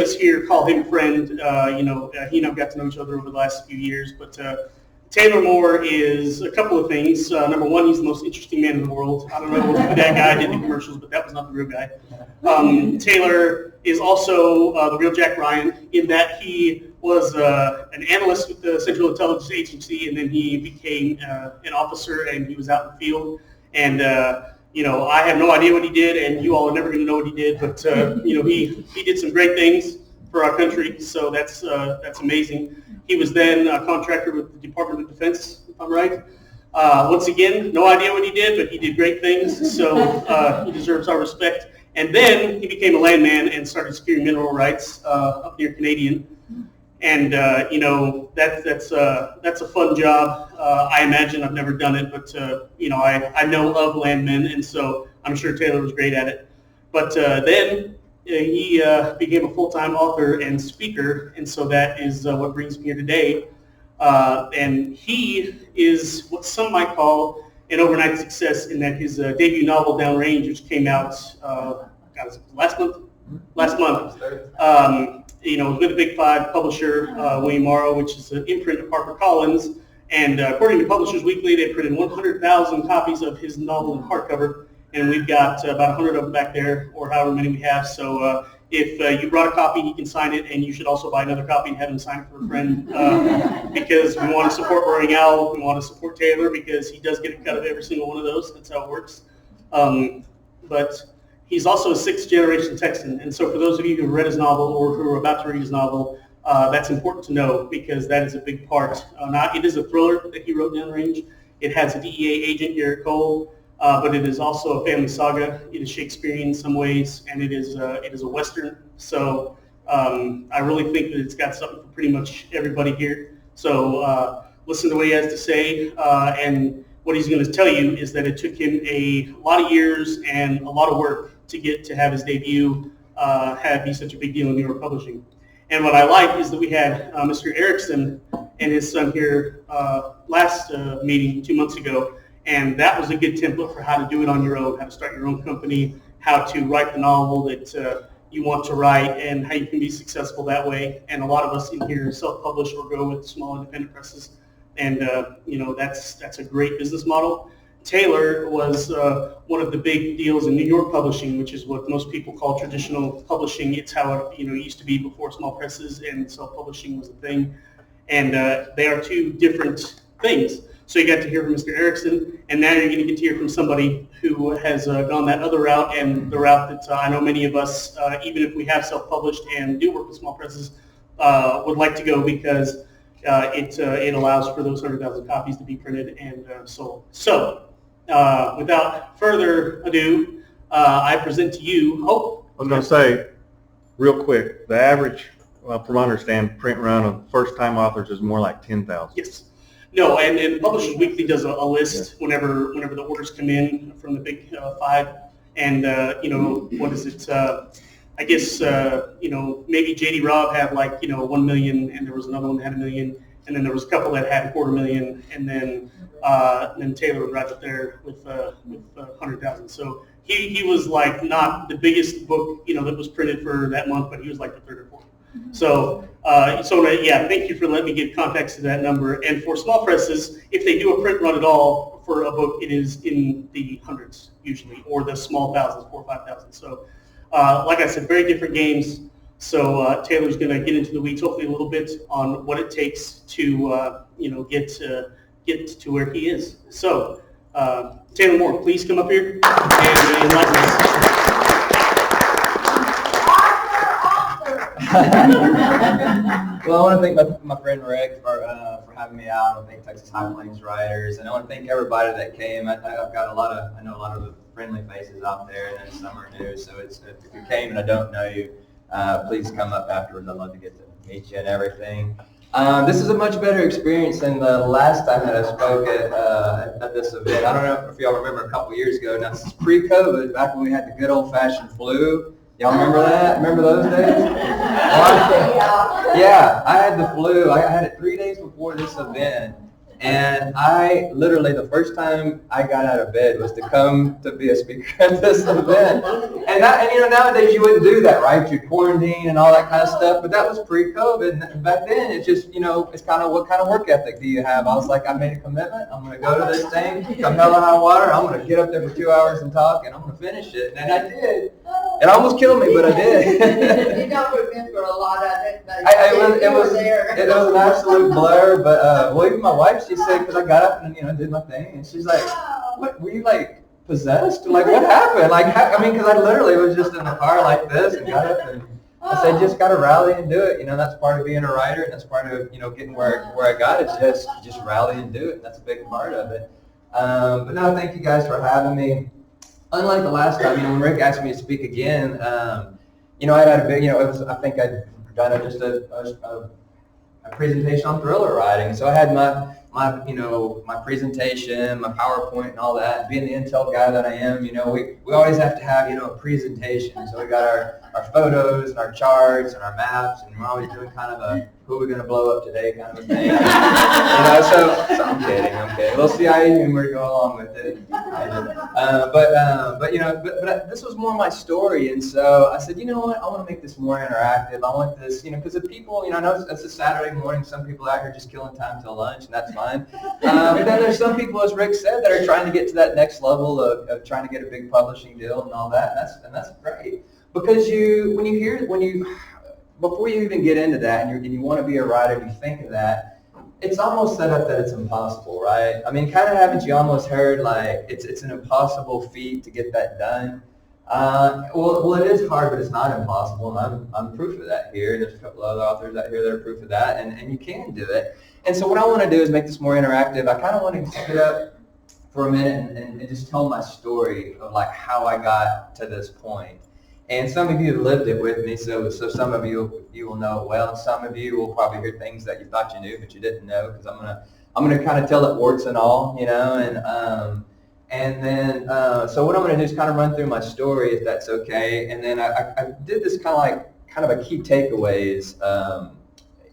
us here call him friend. He and I've got to know each other over the last few years. But Taylor Moore is a couple of things. Number one, he's the most interesting man in the world. I don't know who that guy did the commercials, but that was not the real guy. Taylor is also the real Jack Ryan in that he was an analyst with the Central Intelligence Agency, and then he became an officer, and he was out in the field. And I have no idea what he did, and you all are never going to know what he did. But he did some great things for our country, so that's amazing. He was then a contractor with the Department of Defense, if I'm right. Once again, no idea what he did, but he did great things, so he deserves our respect. And then he became a landman and started securing mineral rights up near Canadian. And that's a fun job. I imagine I've never done it, but I know of landmen, and so I'm sure Taylor was great at it. But then he became a full-time author and speaker, and so that is what brings me here today. And he is what some might call an overnight success in that his debut novel, Downrange, which came out last month. With a Big Five publisher, William Morrow, which is an imprint of HarperCollins. And according to Publishers Weekly, they printed 100,000 copies of his novel in hardcover. And we've got about 100 of them back there, or however many we have. So if you brought a copy, you can sign it. And you should also buy another copy and have him sign it for a friend. Because we want to support Burning Owl. We want to support Taylor because he does get a cut of every single one of those. That's how it works. But he's also a sixth-generation Texan, and so for those of you who have read his novel or who are about to read his novel, that's important to know because that is a big part. It is a thriller that he wrote, Downrange. It has a DEA agent, Garrett Cole, but it is also a family saga. It is Shakespearean in some ways, and it is a Western. So I really think that it's got something for pretty much everybody here. So listen to what he has to say, and what he's going to tell you is that it took him a lot of years and a lot of work to get to have his debut be such a big deal in New York publishing. And what I like is that we had Mr. Erickson and his son here last meeting 2 months ago, and that was a good template for how to do it on your own, how to start your own company, how to write the novel that you want to write, and how you can be successful that way. And a lot of us in here self-publish or go with small independent presses, and that's a great business model. Taylor was one of the big deals in New York publishing, which is what most people call traditional publishing. It's how it used to be before small presses and self-publishing was a thing. And they are two different things. So you got to hear from Mr. Erickson, and now you're going to get to hear from somebody who has gone that other route, and the route that I know many of us, even if we have self-published and do work with small presses, would like to go because it allows for those 100,000 copies to be printed and sold. So without further ado, I present to you Hope. I was going to say, real quick, the average, from my understanding, print run of first-time authors is more like 10,000. Yes. No, and Publishers Weekly does a list whenever the orders come in from the Big Five, and what is it? I guess maybe J.D. Robb had 1 million, and there was another one that had 1 million, and then there was a couple that had 250,000, and then Taylor was right up there with 100,000. So he was not the biggest book that was printed for that month, but he was the third or fourth. So thank you for letting me give context to that number. And for small presses, if they do a print run at all for a book, it is in the hundreds usually, or the small thousands, 4,000 or 5,000. So, like I said, very different games. So Taylor's going to get into the weeds, hopefully a little bit, on what it takes to get to where he is. So, Taylor Moore, please come up here and enlighten us. Well, I want to thank my friend Rick for having me out. I want to thank Texas High Plains Writers, and I want to thank everybody that came. I know a lot of the friendly faces out there, and then some are new. So if you came and I don't know you, please come up afterwards. I'd love to get to meet you and everything. This is a much better experience than the last time that I spoke at this event. I don't know if y'all remember a couple years ago. Now, this is pre-COVID, back when we had the good old-fashioned flu. Y'all remember that? Remember those days? Yeah, I had the flu. I had it 3 days before this event, And I literally, the first time I got out of bed was to come to be a speaker at this event. And nowadays you wouldn't do that, right? You'd quarantine and all that kind of stuff, but that was pre-COVID. And back then, it's just, it's kind of, what kind of work ethic do you have? I was like, I made a commitment. I'm going to go to this thing, come hell or high water. I'm going to get up there for 2 hours and talk, and I'm going to finish it. And I did. It almost killed me, but I did. You don't remember a lot of it, but It was there. an absolute blur, but well, even my wife, she said, because I got up and did my thing, and she's like, "What were you like possessed? Like what happened? Like because I literally was just in the car like this and got up and I said, just got to rally and do it. That's part of being a writer, and that's part of getting where I got it. Just rally and do it. That's a big part of it. But no, thank you guys for having me. Unlike the last time, when Rick asked me to speak again, I had a big, it was, I think I'd done just a presentation on thriller writing. So I had my presentation, my PowerPoint and all that. Being the Intel guy that I am, we always have to have, a presentation. So we got our photos and our charts and our maps, and we're always doing kind of a who we're going to blow up today kind of a thing. So I'm kidding. We'll see how humor go along with it. But this was more my story, and so I said, you know what, I want to make this more interactive. I want this, because the people, I know it's a Saturday morning. Some people out here just killing time till lunch, and that's fine. But then there's some people, as Rick said, that are trying to get to that next level of trying to get a big publishing deal and all that, and that's great. Because before you even get into that, and you want to be a writer, and you think of that, it's almost set up that it's impossible, right? Kind of haven't you almost heard like it's an impossible feat to get that done? Well, it is hard, but it's not impossible, and I'm proof of that here. There's a couple other authors out here that are proof of that, and you can do it. And so what I want to do is make this more interactive. I kind of want to sit up for a minute and just tell my story of like how I got to this point. And some of you have lived it with me, so some of you will know it well, and some of you will probably hear things that you thought you knew but you didn't know, because I'm gonna kind of tell it warts and all, and then so what I'm gonna do is kind of run through my story, if that's okay, and then I did this kind of a key takeaways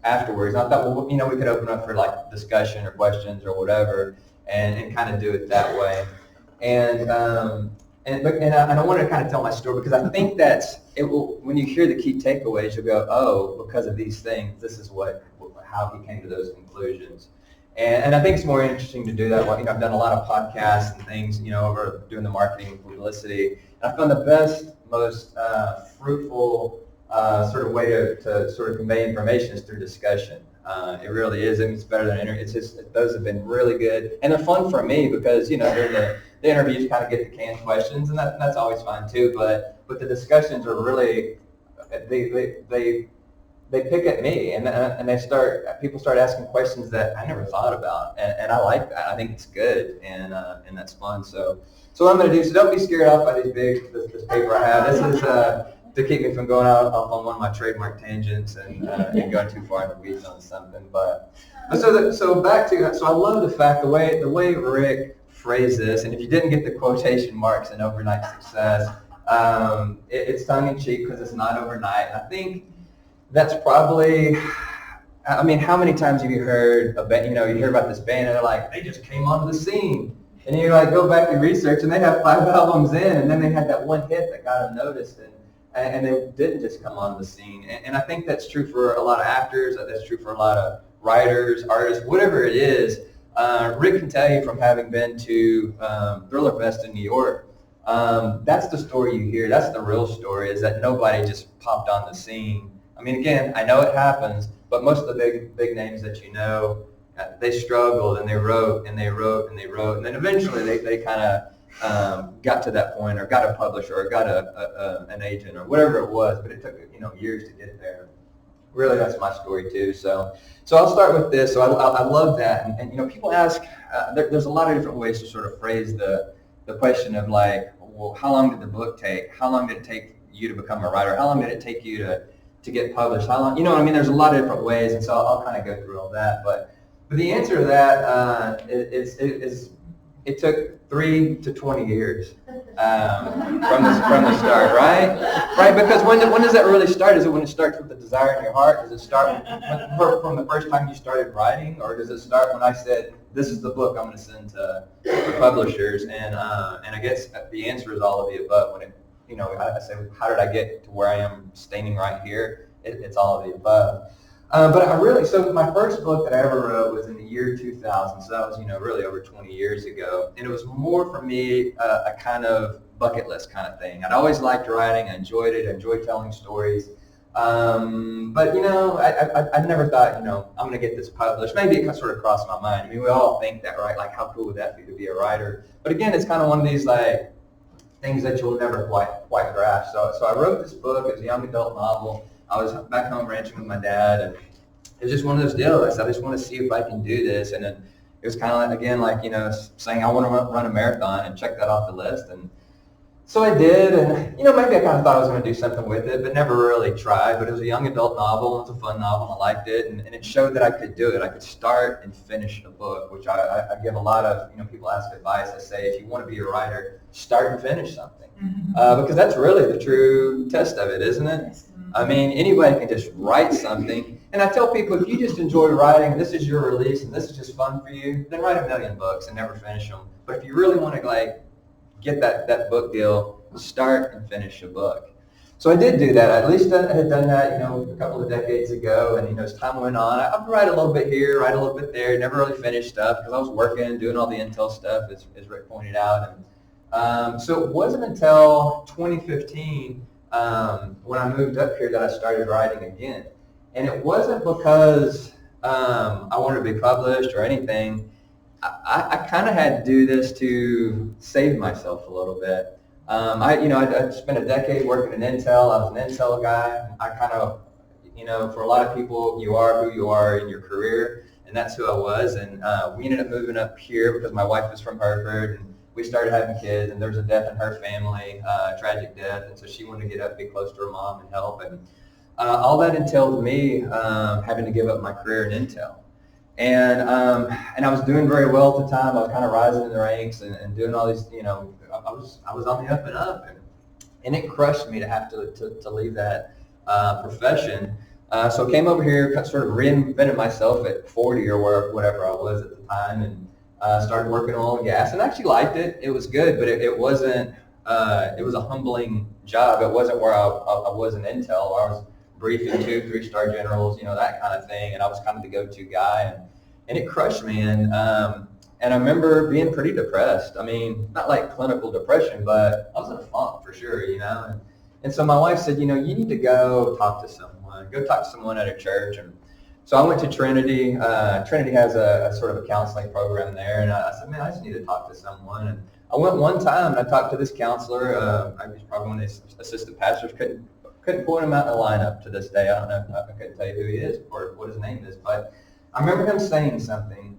afterwards. And I thought, well, we could open up for like discussion or questions or whatever, and kind of do it that way, and I want to kind of tell my story because I think when you hear the key takeaways, you'll go, oh, because of these things, this is how he came to those conclusions. And I think it's more interesting to do that. I've done a lot of podcasts and things, over doing the marketing and publicity. And I found the best, most fruitful sort of way to sort of convey information is through discussion. It really is. It's better than interview. It's just those have been really good, and they're fun for me because during the interviews kind of get the canned questions, and that's always fun too. But the discussions are really they pick at me, and people start asking questions that I never thought about, and I like that. I think it's good, and that's fun. So what I'm going to do. So don't be scared off by this paper I have. This is to keep me from going off on one of my trademark tangents and going too far in the weeds on something. So I love the fact the way Rick phrased this, and if you didn't get the quotation marks in overnight success, it's tongue in cheek because it's not overnight. And I think that's probably, how many times have you heard you hear about this band and they're like, they just came onto the scene. And you like go back and research, and they have 5 albums in, and then they had that one hit that got them noticed, and they didn't just come on the scene. And I think that's true for a lot of actors. That's true for a lot of writers, artists, whatever it is. Rick can tell you from having been to Thriller Fest in New York, that's the story you hear. That's the real story, is that nobody just popped on the scene. Again, I know it happens, but most of the big names that they struggled, and they wrote, and they wrote, and they wrote, and then eventually they kind of got to that point, or got a publisher, or got an agent, or whatever it was, but it took years to get there. Really, that's my story too. So I'll start with this. So I love that, and people ask. There's a lot of different ways to sort of phrase the question of like, well, how long did the book take? How long did it take you to become a writer? How long did it take you to get published? How long? There's a lot of different ways, and so I'll kind of go through all that. But the answer to that is it took 3 to 20 years from the start, right? Right, because when does that really start? Is it when it starts with the desire in your heart? Does it start from the first time you started writing, or does it start when I said, this is the book I'm going to send to publishers, and I guess the answer is all of the above. When I say, how did I get to where I am standing right here? It's all of the above. So my first book that I ever wrote was in the year 2000, so that was, really over 20 years ago. And it was more for me a kind of bucket list kind of thing. I'd always liked writing, I enjoyed it, I enjoyed telling stories. I never thought, I'm going to get this published. Maybe it sort of crossed my mind. I mean, we all think that, right? Like, how cool would that be to be a writer? But again, it's kind of one of these, like, things that you'll never quite grasp. So I wrote this book. It was a young adult novel. I was back home ranching with my dad, and it was just one of those deals. I said, I just want to see if I can do this. And then it was kind of like, again, like, saying I want to run a marathon and check that off the list. And so I did, and, maybe I kind of thought I was going to do something with it, but never really tried. But it was a young adult novel. It was a fun novel, and I liked it. And it showed that I could do it. I could start and finish a book, which I give a lot of, people ask advice. I say, if you want to be a writer, start and finish something. Because that's really the true test of it, isn't it? I mean, anybody can just write something. And I tell people, if you just enjoy writing, this is your release, and this is just fun for you, then write 1,000,000 books and never finish them. But if you really want to, get that book deal, start and finish a book. So I did do that. At least I had done that, a couple of decades ago. And, as time went on, I'd write a little bit here, write a little bit there. Never really finished stuff because I was working, doing all the Intel stuff, as Rick pointed out. And so it wasn't until 2015 when I moved up here that I started writing again. And it wasn't because I wanted to be published or anything. I kind of had to do this to save myself a little bit. I spent a decade working in Intel. I was an Intel guy. I kind of, for a lot of people, you are who you are in your career, and that's who I was. And we ended up moving up here because my wife is from Hartford, and we started having kids, and there was a death in her family, tragic death, and so she wanted to get up, be close to her mom, and help. And all that entailed me having to give up my career in Intel. And I was doing very well at the time. I was kind of rising in the ranks and doing all these, I was on the up and up, and it crushed me to have to leave that profession. So I came over here, sort of reinvented myself at 40 or whatever I was at the time, and started working oil and gas, and I actually liked it. It was good, but it wasn't. It was a humbling job. It wasn't where I was in Intel, where I was briefing 2, 3-star generals, that kind of thing, and I was kind of the go-to guy, and it crushed me. And I remember being pretty depressed. I mean, not like clinical depression, but I was in a funk for sure, And so my wife said, you need to go talk to someone at a church. And so I went to Trinity. Trinity has a sort of a counseling program there, and I said, man, I just need to talk to someone. And I went one time, and I talked to this counselor. I was probably one of his assistant pastors. Couldn't point him out in the lineup to this day. I don't know. I couldn't tell you who he is or what his name is, but I remember him saying something.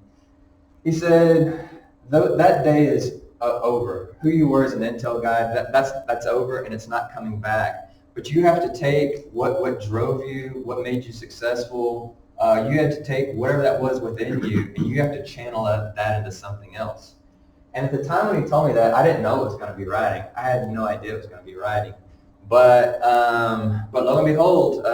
He said, that day is over. Who you were as an Intel guy, that's over, and it's not coming back. But you have to take what drove you, what made you successful. You have to take whatever that was within you, and you have to channel that into something else. And at the time when he told me that, I didn't know it was going to be writing. I had no idea it was going to be writing. But lo and behold,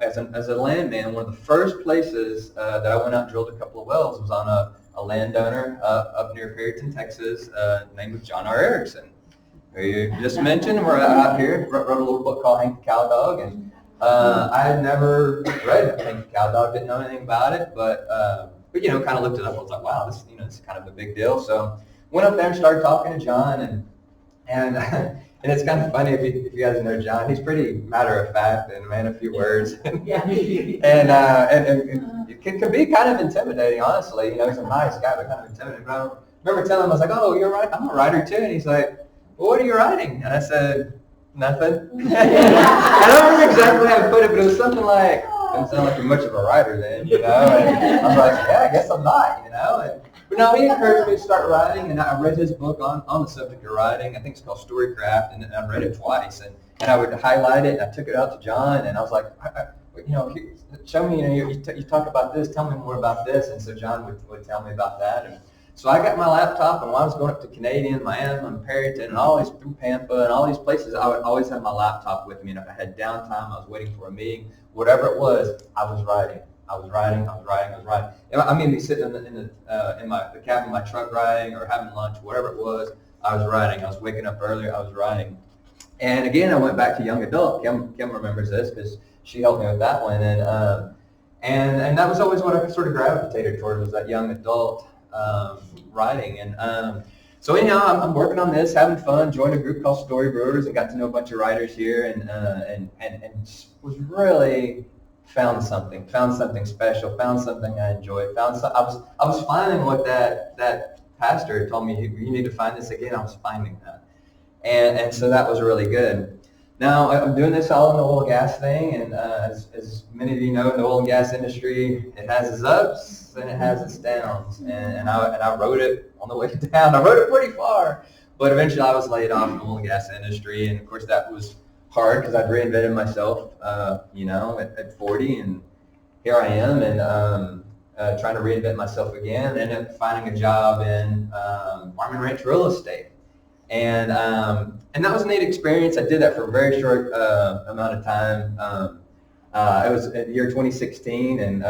as a landman, one of the first places that I went out and drilled a couple of wells was on a landowner up near Perryton, Texas, named John R. Erickson, who you just mentioned. We're out here, wrote a little book called Hank the Cow Dog, and I had never read Hank the Cow Dog, didn't know anything about it, but kind of looked it up. I was like, wow, this is kind of a big deal. So went up there and started talking to John, and it's kind of funny if you guys know John. He's pretty matter of fact and a man of few words. Yeah. and it can be kind of intimidating, honestly. He's a nice guy, but kind of intimidating. But I remember telling him, I was like, oh, you're right. I'm a writer too. And he's like, well, what are you writing? And I said, nothing. I don't remember exactly how to put it, but it was something like, doesn't sound like you're much of a writer then, And I was like, yeah, I guess I'm not, But no, he encouraged me to start writing, and I read his book on the subject of writing. I think it's called Storycraft, and I read it twice, and I would highlight it, and I took it out to John, and I was like, show me, you talk about this, tell me more about this, and so John would tell me about that. And so I got my laptop, and when I was going up to Canadian, Miami, and Perryton, and all these through Pampa, and all these places, I would always have my laptop with me, and if I had downtime, I was waiting for a meeting, whatever it was, I was writing. I was writing. I mean, be sitting in the cab of my truck writing or having lunch, whatever it was, I was writing. I was waking up earlier, I was writing. And again, I went back to young adult. Kim remembers this because she helped me with that one. And that was always what I sort of gravitated toward, was that young adult writing. And so anyhow, I'm working on this, having fun, joined a group called Story Brewers, and got to know a bunch of writers here, and was really found something special, found something I enjoyed. I was finding what that pastor had told me, you need to find this again. I was finding that. And so that was really good. Now, I'm doing this all in the oil and gas thing, and as many of you know, in the oil and gas industry, it has its ups and it has its downs. And I wrote it on the way down. I wrote it pretty far, but eventually I was laid off in the oil and gas industry, and of course that was hard because I'd reinvented myself, at 40, and here I am, and trying to reinvent myself again, and ended up finding a job in farm and ranch real estate. And that was a neat experience. I did that for a very short amount of time. It was the year 2016, and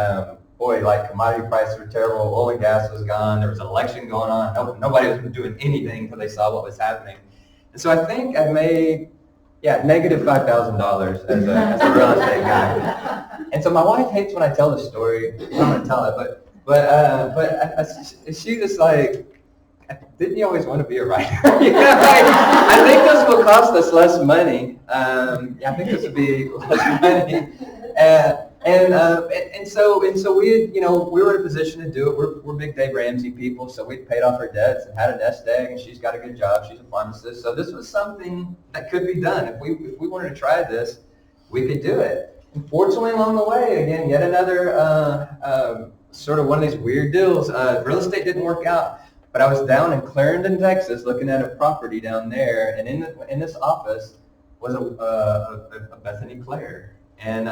like commodity prices were terrible. Oil and gas was gone. There was an election going on. Nobody was doing anything until they saw what was happening. And so I think I made negative $5,000 as a real estate guy. And so my wife hates when I tell the story. I'm not gonna tell it, but she just like, didn't you always want to be a writer? I think this will cost us less money. I think this would be less money. And so we, we were in a position to do it. We're big Dave Ramsey people, so we paid off our debts and had a nest egg, and she's got a good job. She's a pharmacist. So this was something that could be done. If we wanted to try this, we could do it. Unfortunately, along the way, again, yet another sort of one of these weird deals. Real estate didn't work out. But I was down in Clarendon, Texas, looking at a property down there, and in this office was a Bethany Claire. And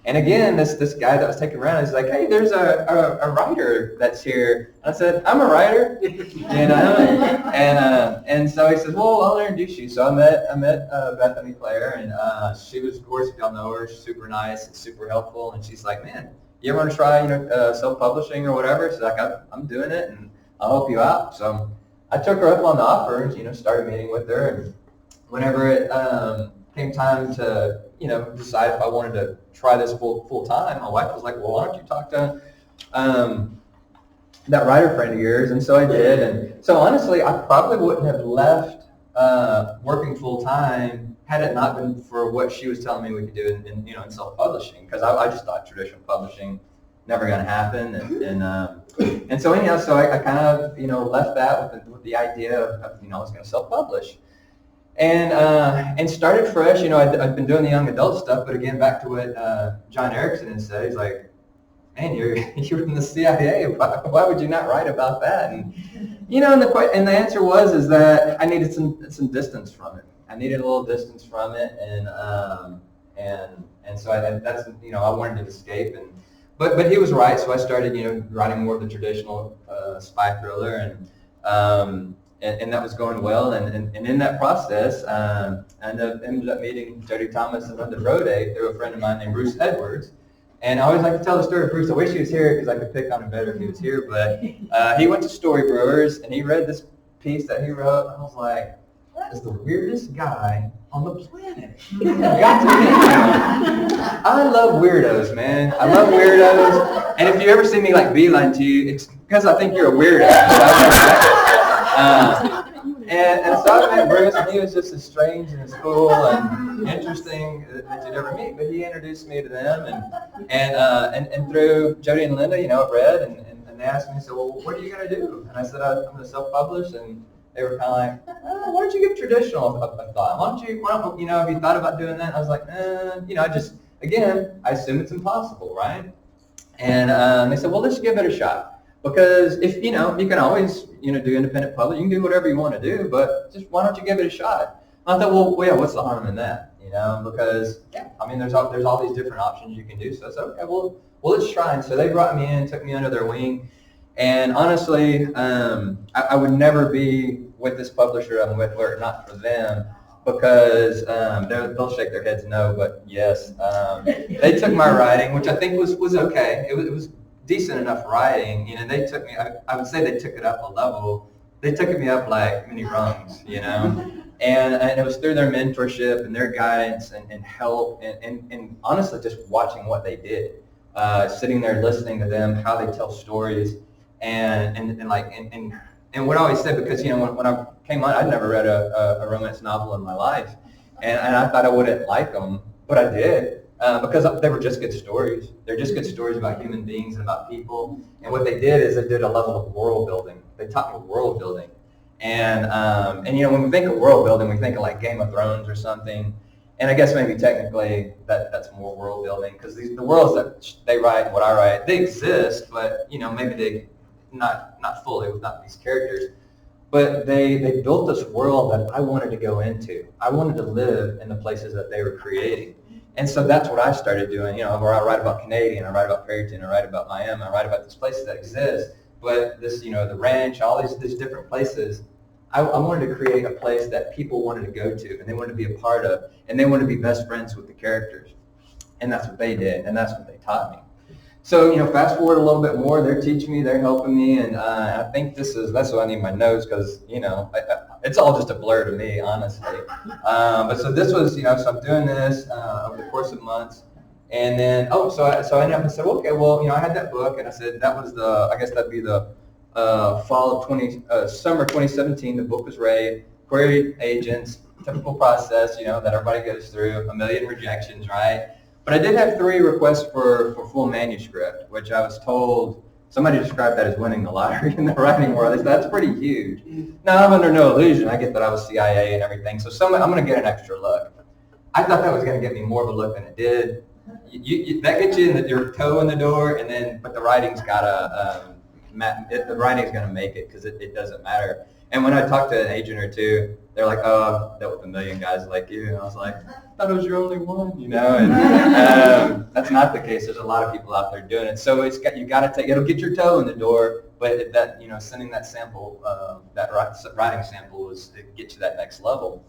again, this guy that was taking around is like, hey, there's a writer that's here. And I said, I'm a writer, and so he says, well, I'll introduce you. So I met Bethany Claire, and she was, of course, if y'all know her, super nice and super helpful. And she's like, man, you ever want to try self-publishing or whatever? She's like, I'm doing it, and I'll help you out. So I took her up on the offer and, started meeting with her. And whenever it came time to, decide if I wanted to try this full time, my wife was like, well, why don't you talk to that writer friend of yours? And so I did. And so honestly, I probably wouldn't have left working full time had it not been for what she was telling me we could do in self-publishing, because I just thought traditional publishing never going to happen, and so anyhow, so I kind of left that with the idea of I was going to self-publish, and started fresh. I'd been doing the young adult stuff, but again, back to what John Erickson had said, he's like, man, you're in the CIA. Why would you not write about that? And and the answer was that I needed some distance from it. I needed a little distance from it, and so that's I wanted to escape. But he was right, so I started, writing more of the traditional spy thriller, and that was going well. And in that process, I ended up meeting Jody Thomas and Linda Brode through a friend of mine named Bruce Edwards. And I always like to tell the story of Bruce. I wish he was here because I could pick on him better if he was here. But he went to Story Brewers, and he read this piece that he wrote. I was like, that is the weirdest guy on the planet. Got to meet him. I love weirdos, man. I love weirdos. And if you ever see me beeline to you, it's because I think you're a weirdo. And so I met Bruce, and he was just as strange and as cool and interesting that you'd ever meet. But he introduced me to them, and through Jody and Linda, I read, and they asked me, so, well, what are you going to do? And I said, I'm going to self-publish, and they were kind of like, why don't you give traditional a thought? Why don't have you thought about doing that? And I was like, I assume it's impossible, right? And they said, well, let's give it a shot. Because if, you can always, do independent publishing, you can do whatever you want to do, but just why don't you give it a shot? And I thought, well, yeah, what's the harm in that? Because, there's all these different options you can do. So I said, okay, well, let's try. And so they brought me in, took me under their wing. And honestly, I would never be with this publisher I'm with were it not for them. because they'll shake their heads no, but yes. They took my writing, which I think was okay. It was decent enough writing. They took me, I would say they took it up a level. They took me up like many rungs, And it was through their mentorship and their guidance and help and honestly just watching what they did. Sitting there listening to them, how they tell stories and what I always said, because when I came on, I'd never read a romance novel in my life, and I thought I wouldn't like them, but I did, because they were just good stories. They're just good stories about human beings and about people, and what they did is they did a level of world building. They taught me world building, and when we think of world building, we think of like Game of Thrones or something. And I guess maybe technically that's more world building, because the worlds that they write and what I write, they exist, but maybe they not fully without these characters. But they built this world that I wanted to go into. I wanted to live in the places that they were creating. And so that's what I started doing, where I write about Canadian, I write about Perryton, I write about Miami, I write about these places that exist. But this, the ranch, all these different places, I wanted to create a place that people wanted to go to, and they wanted to be a part of, and they wanted to be best friends with the characters. And that's what they did, and that's what they taught me. So, fast forward a little bit more, they're teaching me, they're helping me, and I think that's why I need my notes, because, it's all just a blur to me, honestly. But so this was, so I'm doing this over the course of months, and then, so I ended up and said, okay, well, I had that book, and I said that was I guess that'd be the summer 2017, the book was ready, queried agents, typical process, that everybody goes through, a million rejections, right? But I did have 3 requests for full manuscript, which I was told, somebody described that as winning the lottery in the writing world. They said, that's pretty huge. Now, I'm under no illusion. I get that I was CIA and everything, so I'm going to get an extra look. I thought that was going to get me more of a look than it did. That gets you your toe in the door, but the writing's got to... the writing's going to make it, because it doesn't matter. And when I talked to an agent or two, they're like, oh, I've dealt with a million guys like you. And I was like, I thought it was your only one, And that's not the case. There's a lot of people out there doing it. So you got to it'll get your toe in the door, but sending that sample, that writing sample it gets you that next level.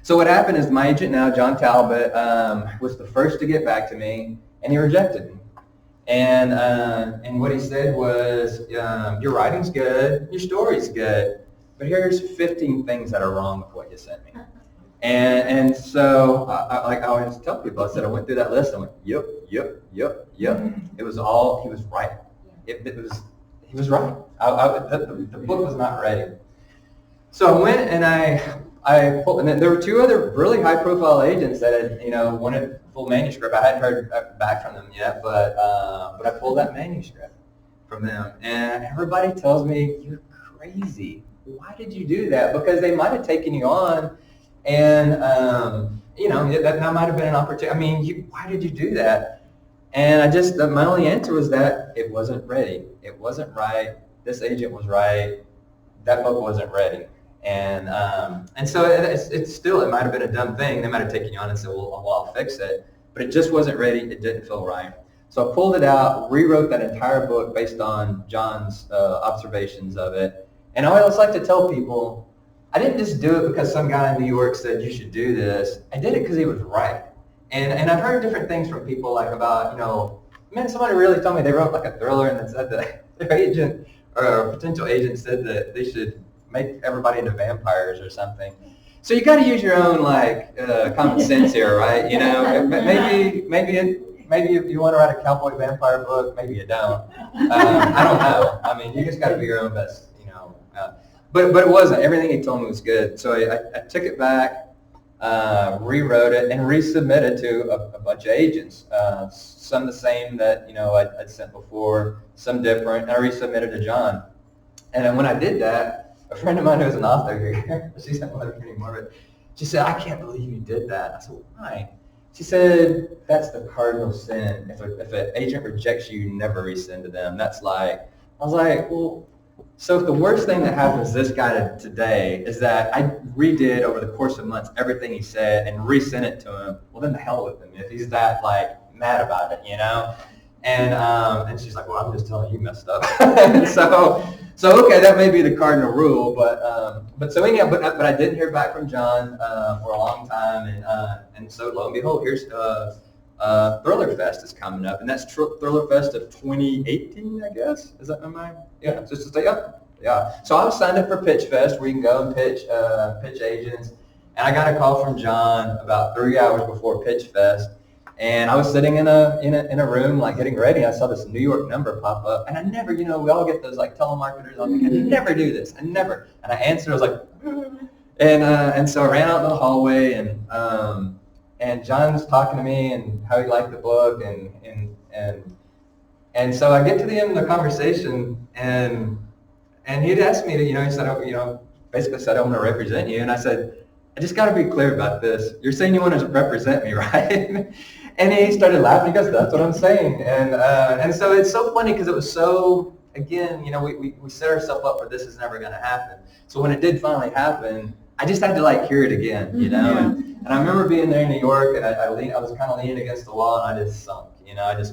So what happened is my agent now, John Talbot, was the first to get back to me, and he rejected me. And what he said was, your writing's good, your story's good, but here's 15 things that are wrong with what you sent me. And so, I always tell people, I said, I went through that list, I went, yep. It was all, he was right. He was right. The book was not ready. So I went and I pulled, and then there were 2 other really high-profile agents that had, wanted full manuscript. I hadn't heard back from them yet, but I pulled that manuscript from them, and everybody tells me, you're crazy. Why did you do that? Because they might have taken you on, and that might have been an opportunity. I mean, why did you do that? And my only answer was that it wasn't ready. It wasn't right. This agent was right. That book wasn't ready. And so it's still, it might have been a dumb thing. They might have taken you on and said, well, I'll fix it. But it just wasn't ready. It didn't feel right. So I pulled it out, rewrote that entire book based on John's observations of it. And I always like to tell people, I didn't just do it because some guy in New York said you should do this. I did it because he was right. And I've heard different things from people, like about, somebody really told me they wrote like a thriller and it said that their agent or a potential agent said that they should make everybody into vampires or something. So you got to use your own common sense here, right? Maybe if you want to write a cowboy vampire book, maybe you don't. I don't know. I mean, you just got to be your own best, But it wasn't. Everything he told me was good. So I took it back, rewrote it, and resubmitted to a bunch of agents. Some the same that I'd sent before, some different. And I resubmitted to John. And then when I did that, a friend of mine who's an author here, she's not with me anymore, but she said, I can't believe you did that. I said, why? She said, that's the cardinal sin. If an agent rejects you, you never resend to them. I was like, well, so if the worst thing that happens to this guy today is that I redid over the course of months everything he said and resent it to him, well, then the hell with him if he's that mad about it, And she's like, well, I'm just telling you messed up. So okay, that may be the cardinal rule, but so anyhow, but I didn't hear back from John for a long time, and so lo and behold, here's Thriller Fest is coming up, and that's Thriller Fest of 2018, I guess. Is that my mind? Yeah, just to say, yeah. So I was signed up for Pitch Fest, where you can go and pitch agents, and I got a call from John about 3 hours before Pitch Fest. And I was sitting in a room, like getting ready. I saw this New York number pop up, and I never, we all get those like telemarketers. I'm like, I never do this. I never. And I answered. I was like, and so I ran out to the hallway, and John's talking to me and how he liked the book, and so I get to the end of the conversation, and he'd asked me to, he said, basically said, I want to represent you, and I said, I just got to be clear about this. You're saying you want to represent me, right? And he started laughing. He goes, that's what I'm saying. And so it's so funny because it was so, again, we set ourselves up for this is never going to happen. So when it did finally happen, I just had to hear it again, And I remember being there in New York, and I was kind of leaning against the wall, and I just sunk,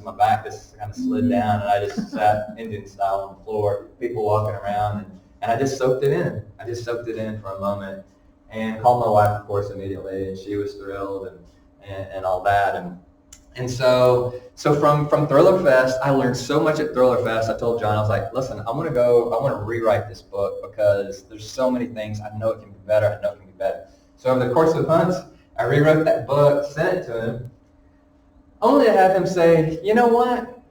my back just kind of slid down, and I just sat Indian style on the floor, people walking around, and I just soaked it in. I just soaked it in for a moment. And called my wife, of course, immediately, and she was thrilled and all that. And so from Thriller Fest, I learned so much at Thriller Fest. I told John, I was like, listen, I want to rewrite this book because there's so many things. I know it can be better. So over the course of months, I rewrote that book, sent it to him, only to have him say, you know what?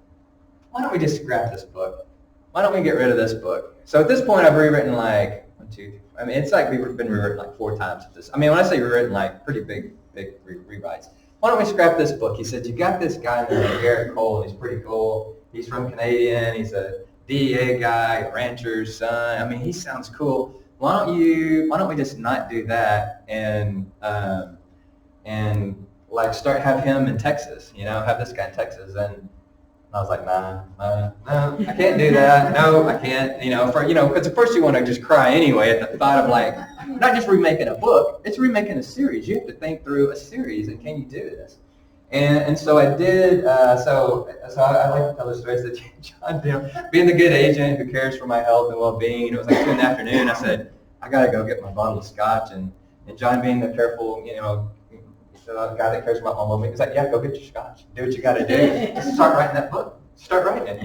Why don't we just scrap this book? Why don't we get rid of this book? So at this point, I've rewritten it's like we've been rewritten 4 times at this. When I say rewritten, pretty big rewrites. Why don't we scrap this book? He said, you got this guy named Garrett Cole, and he's pretty cool. He's from Canadian. He's a DEA guy, a rancher's son. He sounds cool. Why don't we just not do that and have him in Texas, have this guy in Texas. And I was like, no, I can't do that. No, I can't, because at first you want to just cry anyway at the thought of not just remaking a book, it's remaking a series. You have to think through a series, and can you do this? And so I did, so I like to tell the stories that John did. Being the good agent who cares for my health and well-being, it was 2 in the afternoon, I said, I got to go get my bottle of scotch, and John being the careful, the guy that cares about my well-being, he's like, yeah, go get your scotch. Do what you got to do. Just start writing that book. Start writing it,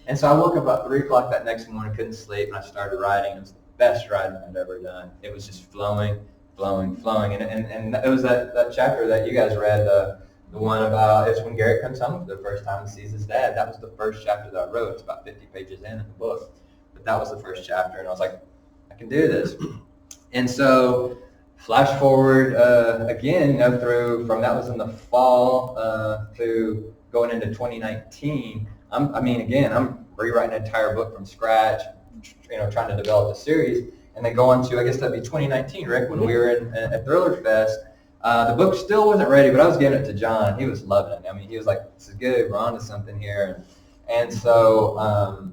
And so I woke up about 3 o'clock that next morning, couldn't sleep, and I started writing. It was the best writing I'd ever done. It was just flowing. And it was that chapter that you guys read, the one about it's when Garrett comes home for the first time and sees his dad. That was the first chapter that I wrote. It's about 50 pages in the book. But that was the first chapter, and I was like, I can do this. And so flash forward again, from that was in the fall to going into 2019. I'm rewriting an entire book from scratch, trying to develop a series, and then go on to, I guess that'd be 2019, Rick, when we were at Thriller Fest. The book still wasn't ready, but I was giving it to John. He was loving it. He was like, this is good, we're on to something here. And so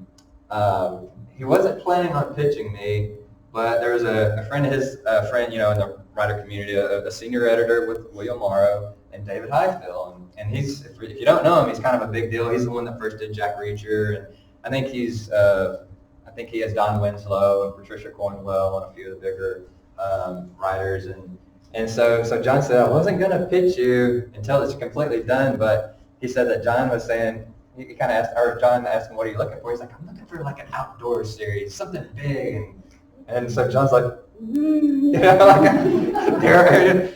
he wasn't planning on pitching me, but there was a friend of his, in the writer community, a senior editor with William Morrow and David Highfield. And he's, if you don't know him, he's kind of a big deal. He's the one that first did Jack Reacher, and I think he has Don Winslow and Patricia Cornwell and a few of the bigger writers. And so John said, I wasn't going to pitch you until it's completely done, but he said that John was saying, he kind of asked, or John asked him, what are you looking for? He's like, I'm looking for an outdoor series, something big. And so John's like,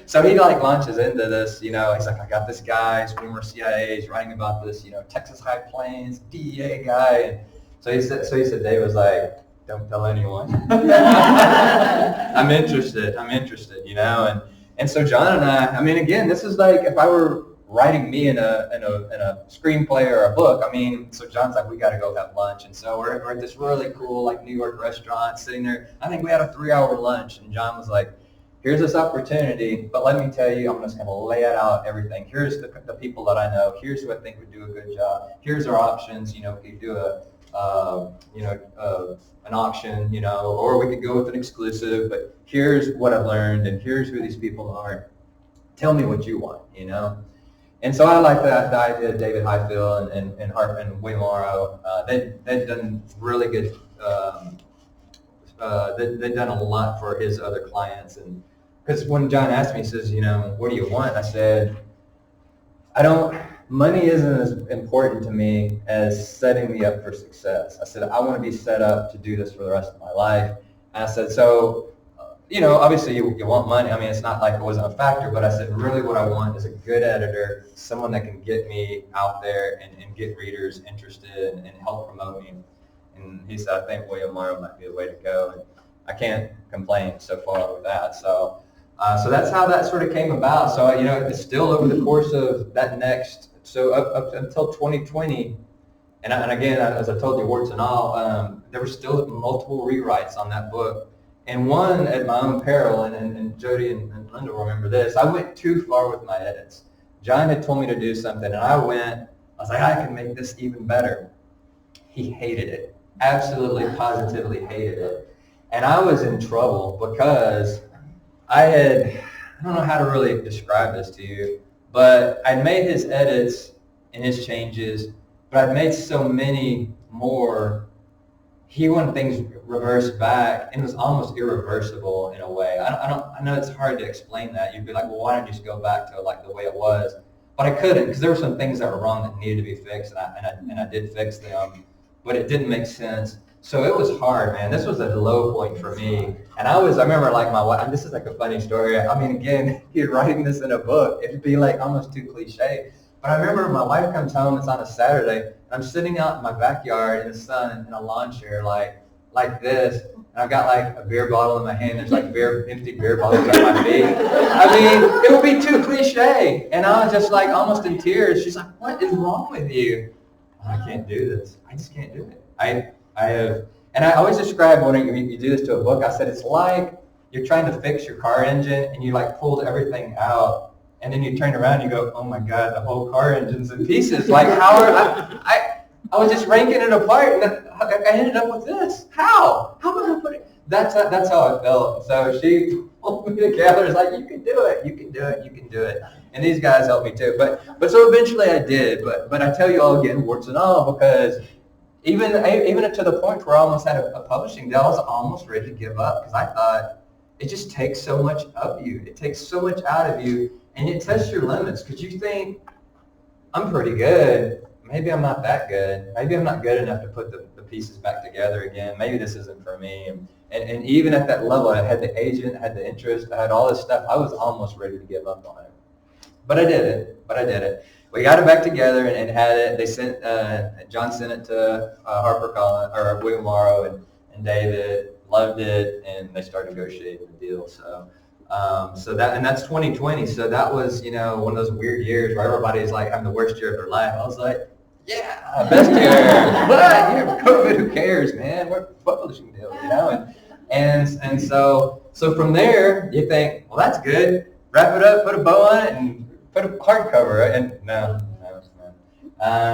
so he launches into this, he's like, I got this guy, he's former CIA, he's writing about this, Texas High Plains, DEA guy. And so he said, Dave was like, don't tell anyone. I'm interested, and so John and I again, this is like if I were writing me in a screenplay or a book. So John's like, we got to go have lunch, and so we're at this really cool New York restaurant, sitting there. I think we had a 3-hour lunch, and John was like, here's this opportunity, but let me tell you, I'm just going to lay it out everything. Here's the people that I know. Here's who I think would do a good job. Here's our options. We could do an auction, or we could go with an exclusive. But here's what I've learned, and here's who these people are. Tell me what you want, And so I like the idea of David Highfield and Harp and William Morrow. They've done really good. They've done a lot for his other clients, and because when John asked me, he says, what do you want? I said, money isn't as important to me as setting me up for success. I said, I want to be set up to do this for the rest of my life. And I said, so, obviously you want money. I mean, it's not like it wasn't a factor, but I said, really what I want is a good editor, someone that can get me out there and get readers interested and help promote me. And he said, I think William Morrow might be the way to go. And I can't complain so far with that. So that's how that sort of came about. So, it's still over the course of that next, so up until 2020, and again, as I told you, warts and all, there were still multiple rewrites on that book. And one at my own peril, and Jody and Linda will remember this, I went too far with my edits. John had told me to do something, and I was like, I can make this even better. He hated it, absolutely, positively hated it. And I was in trouble because I don't know how to really describe this to you, but I'd made his edits and his changes, but I'd made so many more. He wanted things reversed back, and it was almost irreversible in a way. I know it's hard to explain that. You'd be like, well, why don't you just go back to like the way it was? But I couldn't, because there were some things that were wrong that needed to be fixed, and I did fix them, but it didn't make sense. So it was hard, man. This was a low point for me. And I remember like my wife, and this is like a funny story. I mean, again, you're writing this in a book. It'd be like almost too cliche. But I remember my wife comes home, it's on a Saturday, and I'm sitting out in my backyard in the sun in a lawn chair like this, and I've got like a beer bottle in my hand, there's like empty beer bottles at my feet. I mean, it would be too cliche. And I was just like almost in tears. She's like, what is wrong with you? I can't do this. I just can't do it. And I always describe when you do this to a book, I said it's like you're trying to fix your car engine and you like pulled everything out. And then you turn around and you go, oh my God, the whole car engine's in pieces. Like I was just ranking it apart, and I ended up with this. How am I going to put it? That's how I felt. So she pulled me together. It's like, you can do it. You can do it. You can do it. And these guys helped me too. But so eventually I did. But I tell you all again, warts and all, because even to the point where I almost had a publishing deal, I was almost ready to give up because I thought it just takes so much of you. It takes so much out of you. And it tests your limits because you think, I'm pretty good. Maybe I'm not that good. Maybe I'm not good enough to put the pieces back together again. Maybe this isn't for me. And even at that level, I had the agent, I had the interest, I had all this stuff. I was almost ready to give up on it. But I did it. We got it back together and had it. They sent, John sent it to or William Morrow and David, loved it, and they started negotiating the deal. So that's 2020. So that was, one of those weird years where everybody's like having the worst year of their life. I was like, yeah, best year. But yeah, COVID, who cares, man? We're publishing deal, And so from there you think, well, that's good. Wrap it up, put a bow on it, and put a hardcover. And no.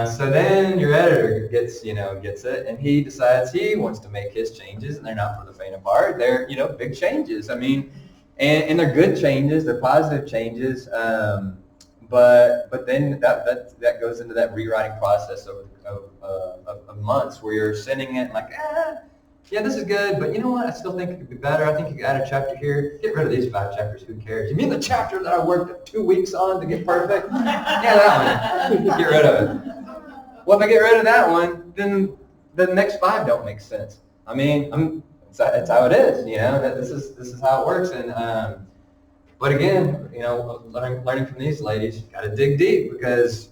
So then your editor gets it, and he decides he wants to make his changes, and they're not for the faint of heart. They're, big changes. I mean. And they're good changes, they're positive changes, but then that goes into that rewriting process of months where you're sending it like, yeah, this is good, but you know what? I still think it could be better. I think you could add a chapter here. Get rid of these 5 chapters. Who cares? You mean the chapter that I worked 2 weeks on to get perfect? Yeah, that one. Get rid of it. Well, if I get rid of that one, then the next 5 don't make sense. I mean, that's how it is, This is how it works, and but again, learning from these ladies, got to dig deep because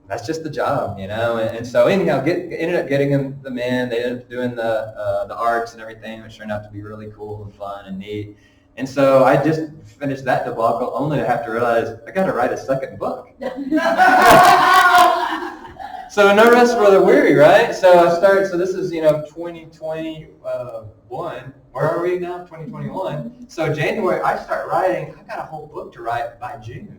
that's just the job, And so anyhow, ended up getting them in. They ended up doing the arcs and everything, which turned out to be really cool and fun and neat. And so I just finished that debacle, only to have to realize I got to write a second book. So no rest for the weary, right? So so this is, 2021. Where are we now? 2021. So January, I start writing. I got a whole book to write by June.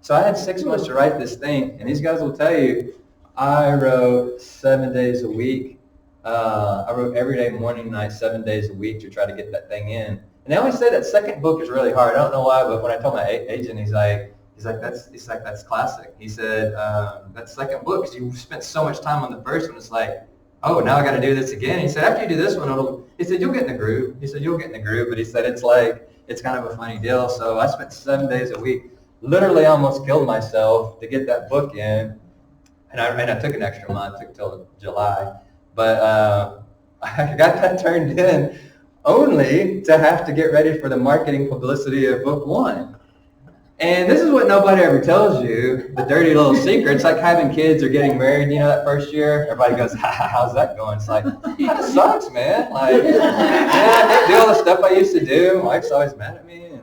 So I had 6 months to write this thing. And these guys will tell you, I wrote 7 days a week. I wrote every day, morning, night, 7 days a week to try to get that thing in. And they always say that second book is really hard. I don't know why, but when I told my agent, he's like, He's like, that's classic. He said, that second book, because you spent so much time on the first one, it's like, oh, now I got to do this again. He said, after you do this one, he said, you'll get in the groove. He said, you'll get in the groove. But he said, it's kind of a funny deal. So I spent 7 days a week, literally almost killed myself to get that book in. And I took an extra month, took till July. But I got that turned in only to have to get ready for the marketing publicity of book one. And this is what nobody ever tells you, the dirty little secret. It's like having kids or getting married, that first year. Everybody goes, how's that going? It's like, that sucks, man. Like, I can't do all the stuff I used to do. My wife's always mad at me.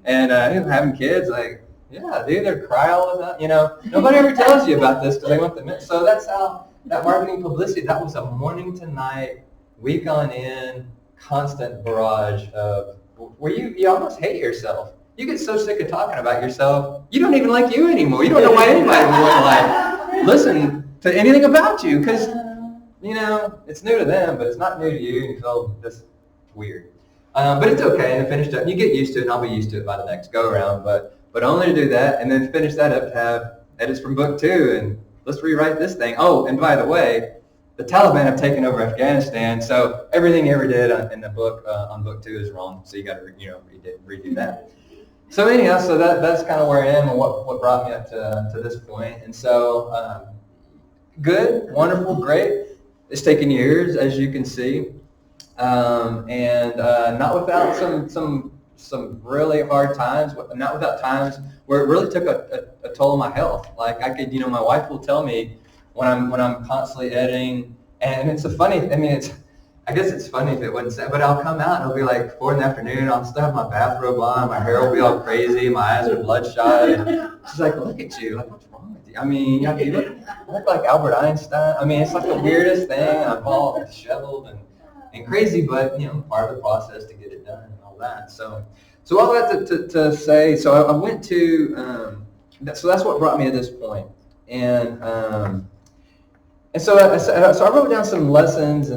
And having kids, like, yeah, dude, they'd cry all the time. Nobody ever tells you about this because they want the. So that's how that marketing publicity, that was a morning to night, week on end, constant barrage of where you almost hate yourself. You get so sick of talking about yourself, you don't even like you anymore. You don't know why anybody would listen to anything about you because, it's new to them, but it's not new to you, and you feel this weird. But it's okay, and finish up. You get used to it, and I'll be used to it by the next go-around, but only to do that, and then finish that up to have edits from book 2, and let's rewrite this thing. Oh, and by the way, the Taliban have taken over Afghanistan, so everything you ever did in the book, on book 2 is wrong, so you got to, redo that. So anyhow, so that's kind of where I am and what brought me up to this point. And so good, wonderful, great. It's taken years, as you can see, and not without some really hard times, not without times where it really took a toll on my health. Like I could, my wife will tell me when I'm constantly editing, and it's a funny, I guess it's funny if it wasn't said, but I'll come out and it'll be like 4 in the afternoon. I'll still have my bathrobe on. My hair will be all crazy. My eyes are bloodshot. And she's like, look at you. Like, what's wrong with you? You look like Albert Einstein. It's like the weirdest thing. I'm all disheveled and crazy, but, part of the process to get it done and all that. So all that to say, so I went to, so that's what brought me to this point. And so I wrote down some lessons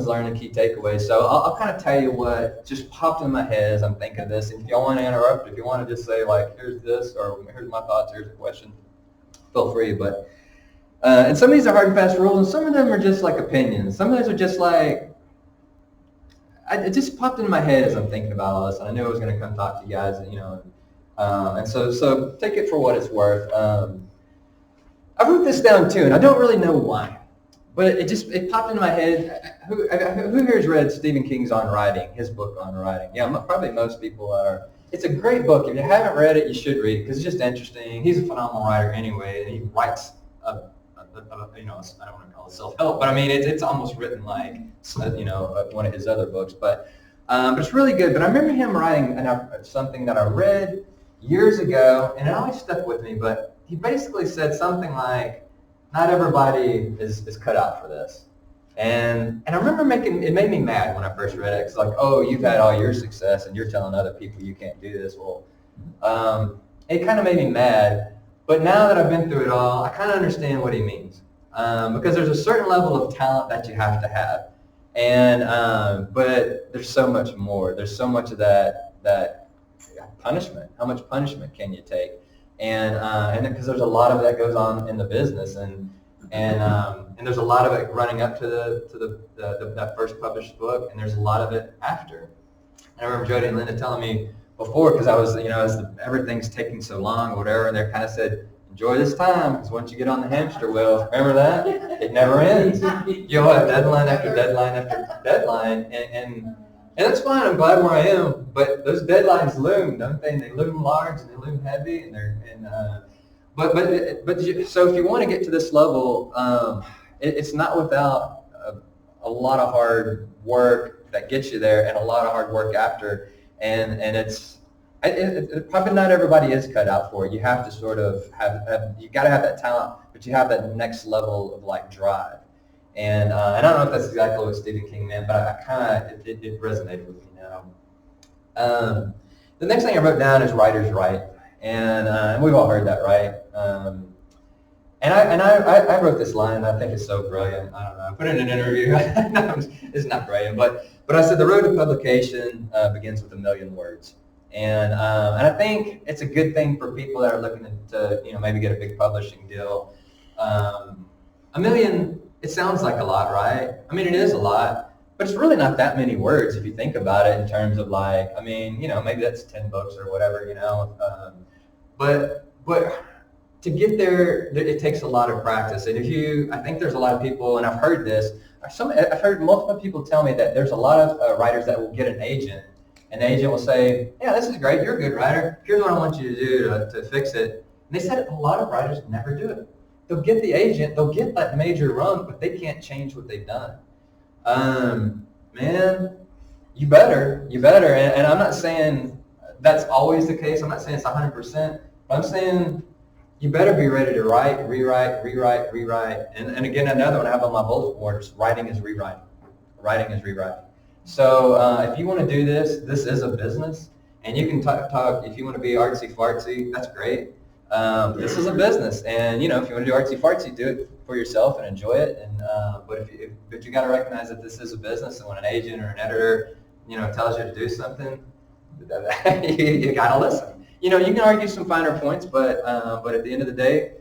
learned and key takeaways. So I'll kind of tell you what just popped in my head as I'm thinking of this. And if y'all want to interrupt, if you want to just say like, here's this, or here's my thoughts, here's a question, feel free. But and some of these are hard and fast rules, and some of them are just like opinions. Some of those are just like, it just popped into my head as I'm thinking about all this, and I knew I was going to come talk to you guys, and so take it for what it's worth. I wrote this down too, and I don't really know why. But it popped into my head. Who here has read Stephen King's On Writing, his book On Writing? Yeah, probably most people are. It's a great book. If you haven't read it, you should read it because it's just interesting. He's a phenomenal writer anyway, and he writes I don't want to call it self-help, but it's almost written like one of his other books. But it's really good. But I remember him writing something that I read years ago, and it always stuck with me. But he basically said something like, not everybody is cut out for this. And I remember it made me mad when I first read it. It's like, oh, you've had all your success and you're telling other people you can't do this. Well, it kind of made me mad. But now that I've been through it all, I kind of understand what he means. Because there's a certain level of talent that you have to have. And but there's so much more. There's so much of that punishment. How much punishment can you take? And because there's a lot of that goes on in the business, and there's a lot of it running up to that first published book, and there's a lot of it after. And I remember Jody and Linda telling me before, because I was, as everything's taking so long or whatever, and they kind of said, enjoy this time, because once you get on the hamster wheel, remember that? It never ends. You'll have deadline after deadline after deadline, and that's fine. I'm glad where I am. But those deadlines loom, don't they? And they loom large and they loom heavy. But so if you want to get to this level, it's not without a lot of hard work that gets you there, and a lot of hard work after. And it's probably not everybody is cut out for it. You have to sort of you got to have that talent, but you have that next level of like drive. And I don't know if that's exactly what Stephen King meant, but I kind of, it resonated with me now. The next thing I wrote down is writer's right. And we've all heard that, right? And I wrote this line, and I think it's so brilliant. I don't know. I put it in an interview. No, it's not brilliant, but I said the road to publication begins with 1,000,000 words. And I think it's a good thing for people that are looking to maybe get a big publishing deal. A million, it sounds like a lot, right? I mean, it is a lot, but it's really not that many words if you think about it in terms of like, I mean, maybe that's 10 books or whatever, but to get there, it takes a lot of practice. And I think there's a lot of people, and I've heard this, I've heard multiple people tell me that there's a lot of writers that will get an agent, and the agent will say, yeah, this is great, you're a good writer, here's what I want you to do to fix it. And they said a lot of writers never do it. They'll get the agent, they'll get that major run, but they can't change what they've done. Man, you better. And I'm not saying that's always the case. I'm not saying it's 100%, but I'm saying you better be ready to write, rewrite. And again, another one I have on my bullet board is writing is rewriting. Writing is rewriting. So if you want to do this is a business, and you can talk, if you want to be artsy fartsy, that's great. This is a business, and if you want to do artsy fartsy, do it for yourself and enjoy it. And but you got to recognize that this is a business, and when an agent or an editor tells you to do something, you got to listen. You can argue some finer points, but at the end of the day,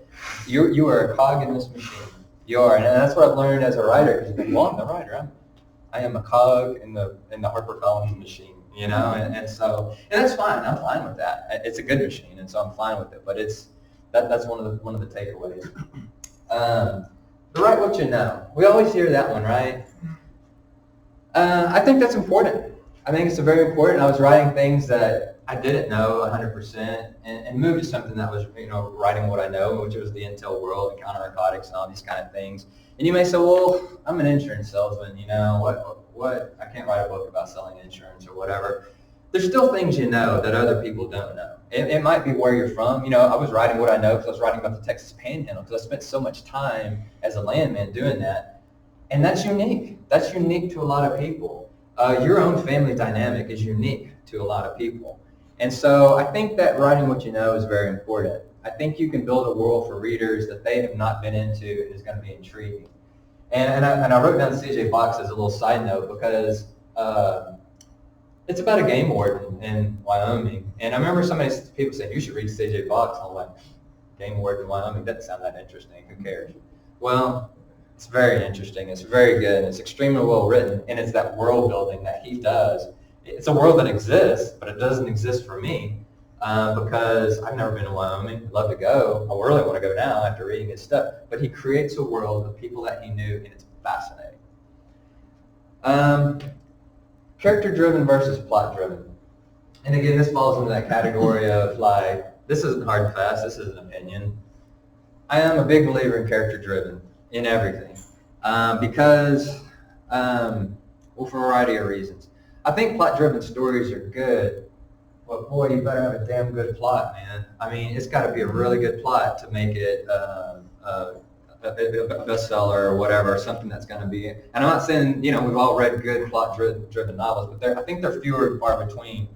you are a cog in this machine. You are, and that's what I've learned as a writer. Because I'm the writer. I am a cog in the HarperCollins machine. And that's fine. I'm fine with that. It's a good machine, and so I'm fine with it. But that's one of the takeaways. Write what you know. We always hear that one, right? I think that's important. I think it's very important. I was writing things that I didn't know 100%, and moved to something that was writing what I know, which was the intel world and counter-narcotics and all these kind of things. And you may say, well, I'm an insurance salesman. What? I can't write a book about selling insurance or whatever. There's still things that other people don't know. It might be where you're from. I was writing what I know because I was writing about the Texas Panhandle because I spent so much time as a landman doing that. And that's unique. That's unique to a lot of people. Your own family dynamic is unique to a lot of people. And so I think that writing what you know is very important. I think you can build a world for readers that they have not been into and is going to be intriguing. And I wrote down CJ Box as a little side note because it's about a game warden in Wyoming. And I remember people saying, you should read CJ Box. And I'm like, game warden in Wyoming doesn't sound that interesting. Who cares? Well, it's very interesting. It's very good. And it's extremely well written. And it's that world building that he does. It's a world that exists, but it doesn't exist for me because I've never been to Wyoming. I'd love to go. I really want to go now after reading his stuff. But he creates a world of people that he knew, and it's fascinating. Character-driven versus plot-driven. And again, this falls into that category of this isn't hard and fast. This is an opinion. I am a big believer in character-driven in everything because, for a variety of reasons. I think plot-driven stories are good, but boy, you better have a damn good plot, man. I mean, it's got to be a really good plot to make it a bestseller or whatever, something that's going to be. And I'm not saying we've all read good plot-driven novels, but I think they're fewer and far between.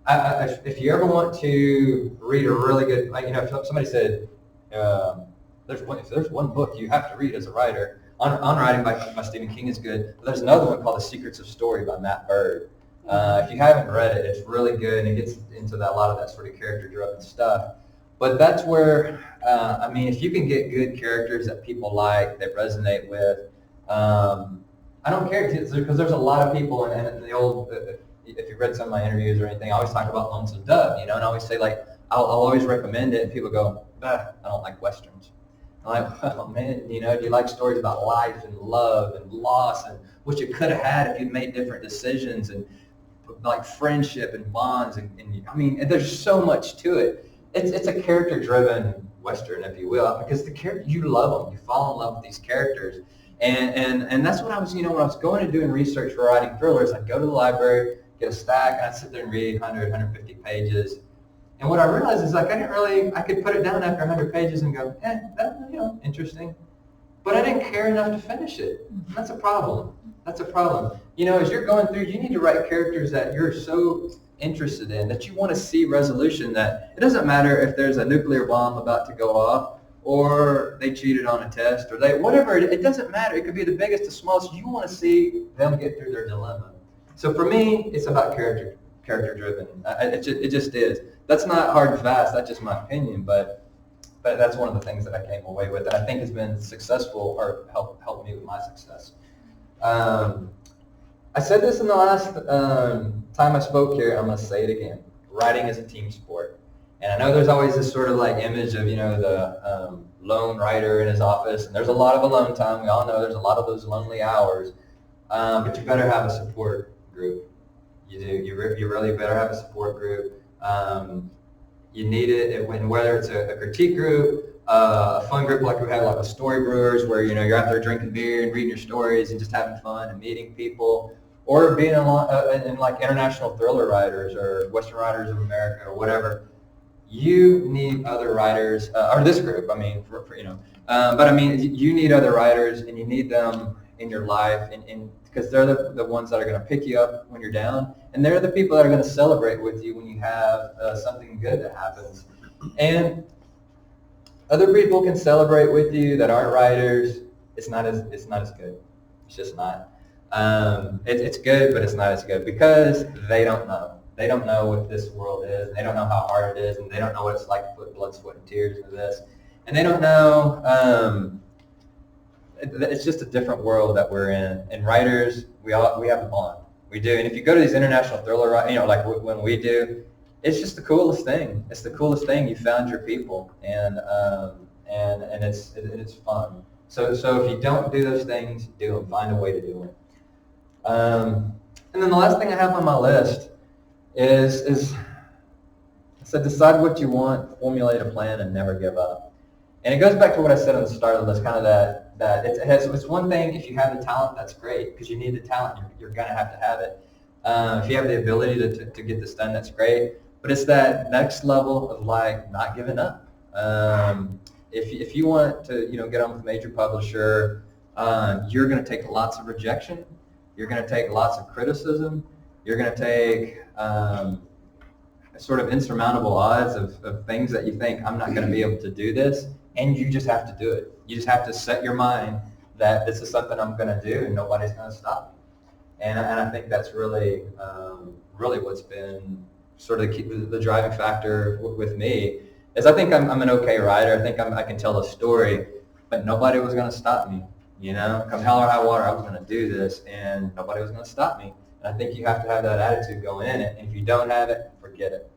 If you ever want to read a really good, if somebody said if there's one book you have to read as a writer. On Writing by Stephen King is good, but there's another one called The Secrets of Story by Matt Bird. If you haven't read it, it's really good, and it gets into a lot of that sort of character-driven stuff. But that's where, if you can get good characters that people like, that resonate with, I don't care, because there's a lot of people, and the old, if you've read some of my interviews or anything, I always talk about Lonesome Dove, and I always say, I'll always recommend it, and people go, I don't like Westerns. I'm like, oh man, do you like stories about life and love and loss and what you could have had if you'd made different decisions and like friendship and bonds and there's so much to it. It's a character-driven Western, if you will, because the character, you love them, you fall in love with these characters, and that's what I was, when I was going and doing research for writing thrillers, I'd go to the library, get a stack, and I'd sit there and read 100, 150 pages. And what I realized is I could put it down after 100 pages and go, that's interesting. But I didn't care enough to finish it. That's a problem. As you're going through, you need to write characters that you're so interested in, that you want to see resolution, that it doesn't matter if there's a nuclear bomb about to go off, or they cheated on a test, or whatever, it doesn't matter. It could be the biggest, the smallest. You want to see them get through their dilemma. So for me, it's about character. character driven. It just is. That's not hard and fast. That's just my opinion, but that's one of the things that I came away with, and I think has been successful or helped me with my success. I said this in the last time I spoke here. I'm going to say it again. Writing is a team sport. And I know there's always this sort of like image of, the lone writer in his office, and there's a lot of alone time. We all know there's a lot of those lonely hours, but you better have a support group. You do. You really better have a support group. You need it, whether it's a critique group, a fun group like we had, like a story brewers, where you're out there drinking beer and reading your stories and just having fun and meeting people, or being in like international thriller writers or Western Writers of America or whatever. You need other writers, or this group. I mean, but I mean, you need other writers, and you need them in your life, and because they're the ones that are going to pick you up when you're down, and they're the people that are going to celebrate with you when you have something good that happens. And other people can celebrate with you that aren't writers. It's not as good. It's just not. It's good, but it's not as good because they don't know. They don't know what this world is, and they don't know how hard it is, and they don't know what it's like to put blood, sweat, and tears into this. And they don't know, it's just a different world that we're in. And writers, we have a bond. We do. And if you go to these international thriller, like when we do, it's just the coolest thing. It's the coolest thing. You found your people, and it's fun. So if you don't do those things, do them. Find a way to do them. And then the last thing I have on my list is so decide what you want, formulate a plan, and never give up. And it goes back to what I said on the start of this, kind of that it's one thing if you have the talent, that's great, because you need the talent. You're going to have it. If you have the ability to get this done, that's great. But it's that next level of like not giving up. If you want to get on with a major publisher, you're going to take lots of rejection. You're going to take lots of criticism. You're going to take sort of insurmountable odds of things that you think, I'm not going to be able to do this, and you just have to do it. You just have to set your mind that this is something I'm going to do, and nobody's going to stop me. And I think that's really what's been sort of the driving factor with me, is I think I'm an okay writer. I think I can tell a story, but nobody was going to stop me. Come hell or high water, I was going to do this, and nobody was going to stop me. And I think you have to have that attitude going in it. And if you don't have it, forget it.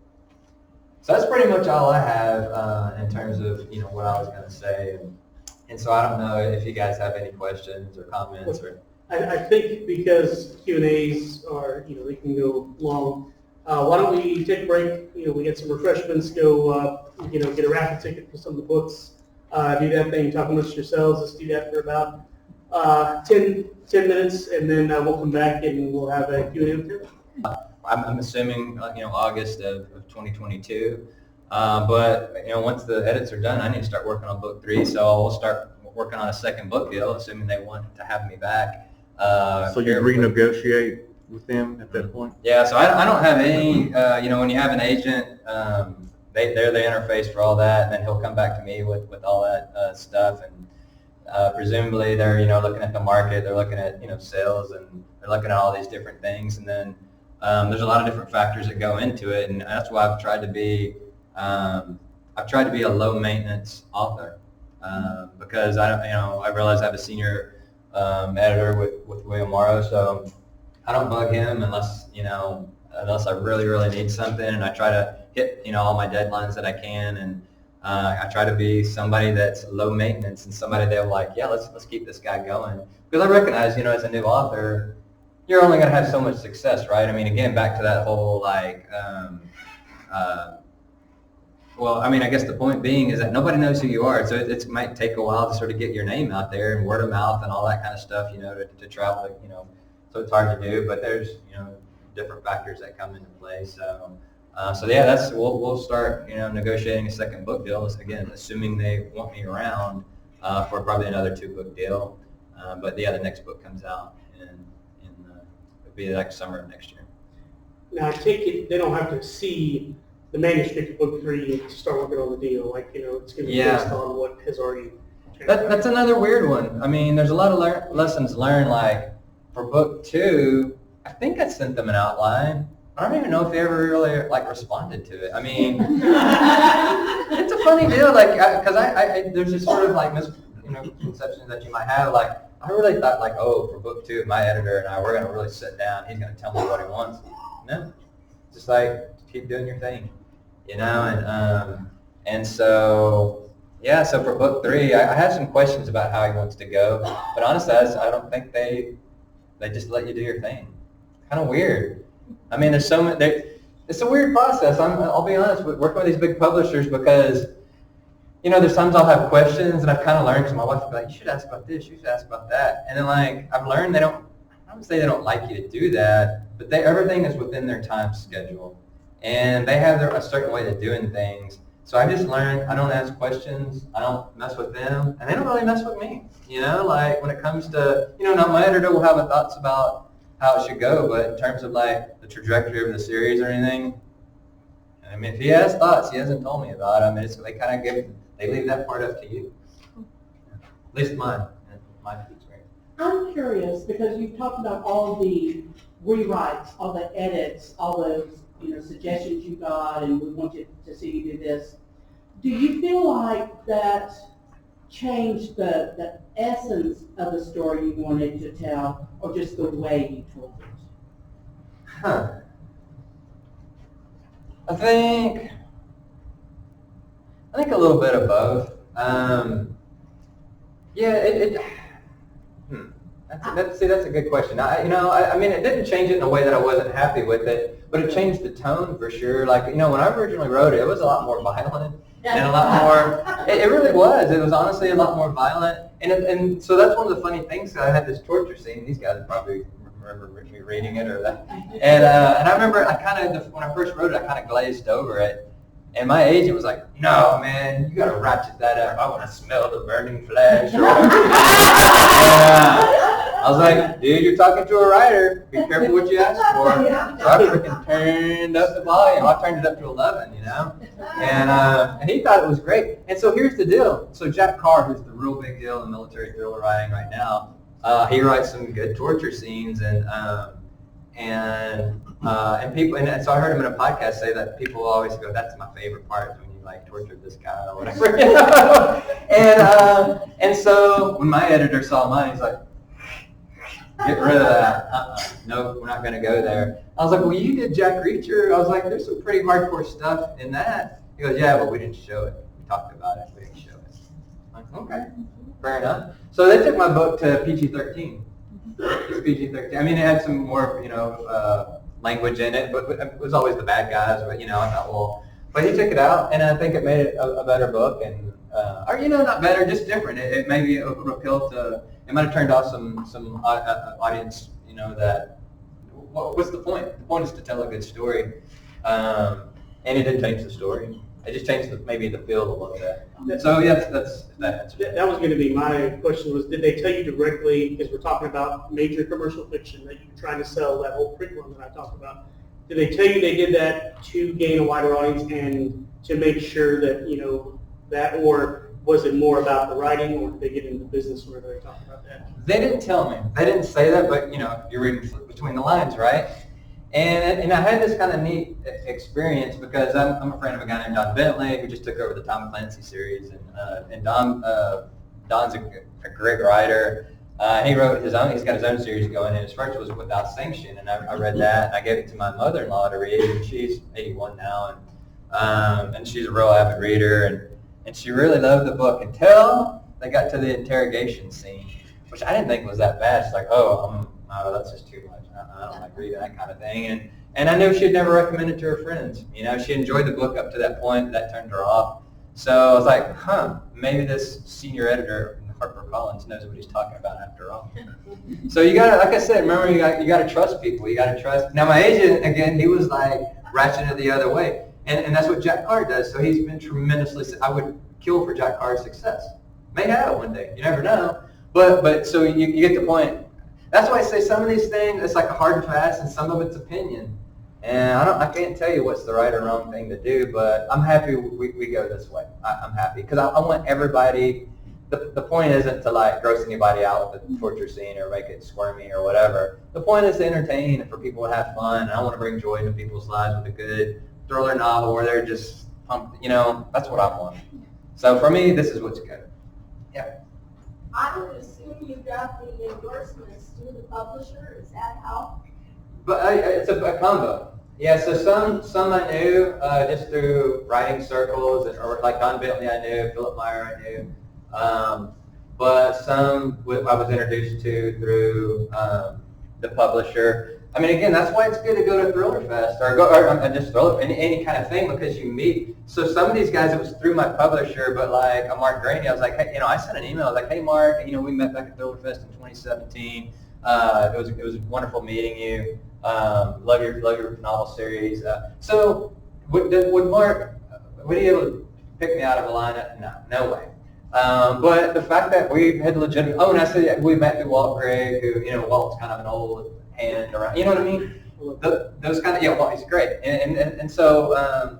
So that's pretty much all I have in terms of what I was going to say. And so I don't know if you guys have any questions or comments. I think because Q&As are, they can go long. Why don't we take a break? We get some refreshments, go, get a raffle ticket for some of the books. Do that thing, talk amongst yourselves. Let's do that for about 10 minutes, and then we'll come back and we'll have a Q&A with you. I'm assuming August of 2022, but once the edits are done, I need to start working on book 3. So we'll start working on a second book deal, assuming they want to have me back. So you renegotiate with them at that point? Yeah. So I don't have any. When you have an agent, they're the interface for all that, and then he'll come back to me with all that stuff, and presumably they're looking at the market, they're looking at sales, and they're looking at all these different things, and then there's a lot of different factors that go into it, and that's why I've tried to be a low maintenance author, because I realize I have a senior editor with William Morrow, so I don't bug him unless I really need something, and I try to hit all my deadlines that I can, and I try to be somebody that's low maintenance and somebody they're like, yeah, let's keep this guy going, because I recognize as a new author, you're only going to have so much success, right? I mean, again, back to that whole I guess the point being is that nobody knows who you are, so it might take a while to sort of get your name out there and word of mouth and all that kind of stuff, to travel, so it's hard to do, but there's different factors that come into play. So yeah, we'll start negotiating a second book deal, again assuming they want me around for probably another 2-book deal. But yeah, the next book comes out it'll be like summer of next year. Now I take it they don't have to see the manuscript of book 3 to start working on the deal. It's going to be based on what has already. That's another weird one. I mean, there's a lot of lessons learned. Like for book 2, I think I sent them an outline. I don't even know if he ever really like responded to it. I mean, it's a funny deal, like, because I there's this sort of like misconceptions that you might have. Like, I really thought like, oh, for book 2, my editor and I, we're gonna really sit down. He's gonna tell me what he wants. No, just like keep doing your thing, and so yeah. So for book 3, I have some questions about how he wants to go, but honestly, I don't think they just let you do your thing. Kind of weird. I mean, there's so many. It's a weird process. I'll be honest with working with these big publishers because, there's times I'll have questions and I've kind of learned because my wife will be like, you should ask about this, you should ask about that. And then like, I've learned I would say they don't like you to do that, but everything is within their time schedule. And they have a certain way of doing things. So I just learned I don't ask questions, I don't mess with them, and they don't really mess with me. Like when it comes to, not my editor will have thoughts about how it should go, but in terms of like the trajectory of the series or anything, I mean, if he has thoughts, he hasn't told me about them. They kind of they leave that part up to you. At least mine, my experience. I'm curious because you've talked about all the rewrites, all the edits, all those suggestions you got, and we want you to see you do this. Do you feel like that changed the essence of the story you wanted to tell, or just the way you told it? I think a little bit of both. That's a good question. I mean, it didn't change it in a way that I wasn't happy with it, but it changed the tone for sure. Like, when I originally wrote it, it was a lot more violent and a lot more. It really was. It was honestly a lot more violent, and so that's one of the funny things. I had this torture scene. These guys probably remember me reading it or that, and I remember when I first wrote it, I kind of glazed over it. And my agent was like, no, man, you got to ratchet that up. I want to smell the burning flesh. I was like, dude, you're talking to a writer. Be careful what you ask for. So I freaking turned up the volume. I turned it up to 11, And he thought it was great. And so here's the deal. So Jack Carr, who's the real big deal in military thriller writing right now, he writes some good torture scenes and people, and so I heard him in a podcast say that people always go, "That's my favorite part when you like tortured this guy or whatever." And so when my editor saw mine, he's like, "Get rid of that. No, we're not going to go there." I was like, "Well, you did Jack Reacher." I was like, "There's some pretty hardcore stuff in that." He goes, "Yeah, but we didn't show it. We talked about it. We didn't show it." I'm like, "Okay, fair enough." So they took my book to PG-13. It's PG-13. I mean, it had some more, language in it, but it was always the bad guys. But I thought, well, but he took it out, and I think it made it a better book, and or not better, just different. It maybe appealed to. It might have turned off some audience. That what's the point? The point is to tell a good story, and it didn't change the story. It just changed maybe the feel a little bit. So yeah, that's that. That was going to be my question. Was did they tell you directly, because we're talking about major commercial fiction that you're trying to sell, that whole print run that I talked about? Did they tell you they did that to gain a wider audience and to make sure that that, or was it more about the writing, or did they get into business where they talked about that? They didn't tell me. They didn't say that, but you're reading between the lines, right? And I had this kind of neat experience because I'm a friend of a guy named Don Bentley who just took over the Tom Clancy series, and Don's a great writer. He wrote his own. He's got his own series going, and his first was Without Sanction, and I read that, and I gave it to my mother-in-law to read, and she's 81 now, and she's a real avid reader, and she really loved the book until they got to the interrogation scene, which I didn't think was that bad. She's like, oh, that's just too much. I don't like reading that kind of thing. And I knew she'd never recommend it to her friends. She enjoyed the book up to that point. That turned her off. So I was like, maybe this senior editor in HarperCollins knows what he's talking about after all. So you got to, like I said, remember, you got to trust people. You got to trust. Now my agent, again, he was like ratcheting it the other way. And that's what Jack Carr does. So he's been tremendously, I would kill for Jack Carr's success. May have one day. You never know. But so you get the point. That's why I say some of these things, it's like a hard and fast, and some of it's opinion. And I can't tell you what's the right or wrong thing to do, but I'm happy we go this way. I'm happy because I want everybody the point isn't to like gross anybody out with the torture scene or make it squirmy or whatever. The point is to entertain and for people to have fun. And I want to bring joy into people's lives with a good thriller novel where they're just pumped. That's what I want. So for me, this is what's good. Yeah. I would assume you got the endorsements through the publisher, is that how? But it's a combo. Yeah, so some I knew just through writing circles, or like Don Bentley I knew, Philip Meyer I knew. But some I was introduced to through the publisher. I mean, again, that's why it's good to go to Thriller Fest or just Thriller, any kind of thing, because you meet. So some of these guys, it was through my publisher, but like Mark Graney, I was like, hey, I sent an email. I was like, hey, Mark, we met back at Thriller Fest in 2017. It was wonderful meeting you. Love your novel series. So would Mark, would he able to pick me out of a lineup? No way. But the fact that we had legitimate, and I said we met through Walt Gregg, who, Walt's kind of an old hand around, you know what I mean? Those kind of, Walt, he's great. And so,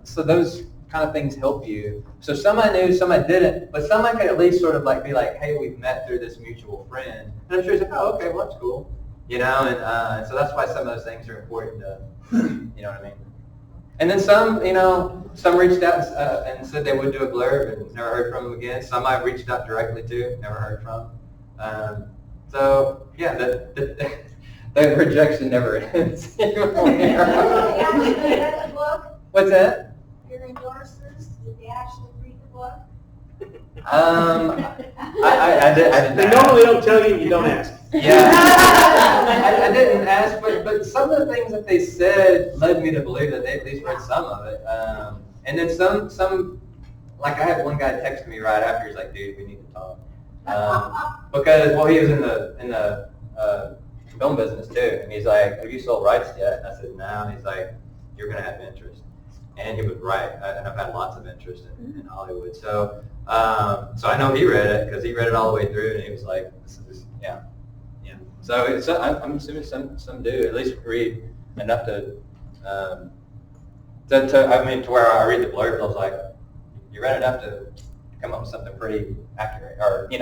so those kind of things help you. So some I knew, some I didn't, but some I could at least sort of like be like, hey, we've met through this mutual friend. And I'm sure he's like, oh, okay, well, that's cool. And so that's why some of those things are important to, you know what I mean? And then some, some reached out and said they would do a blurb and never heard from them again. Some I reached out directly to, never heard from. So yeah, the rejection never ends. Did they actually read the book? What's that? Your endorsers, did they actually read the book? I didn't. They normally don't tell you if you don't ask. Yeah, I didn't ask, but some of the things that they said led me to believe that they at least read some of it. And then some, like I had one guy text me right after. He's like, "Dude, we need to talk," because he was in the film business too, and he's like, "Have you sold rights yet?" And I said, "No." And he's like, "You're gonna have interest," and he was right. And I've had lots of interest in Hollywood, so I know he read it because he read it all the way through, and he was like, "This is yeah." So I'm assuming some do at least read enough to where I read the blurb. I was like, you read enough to come up with something pretty accurate, or it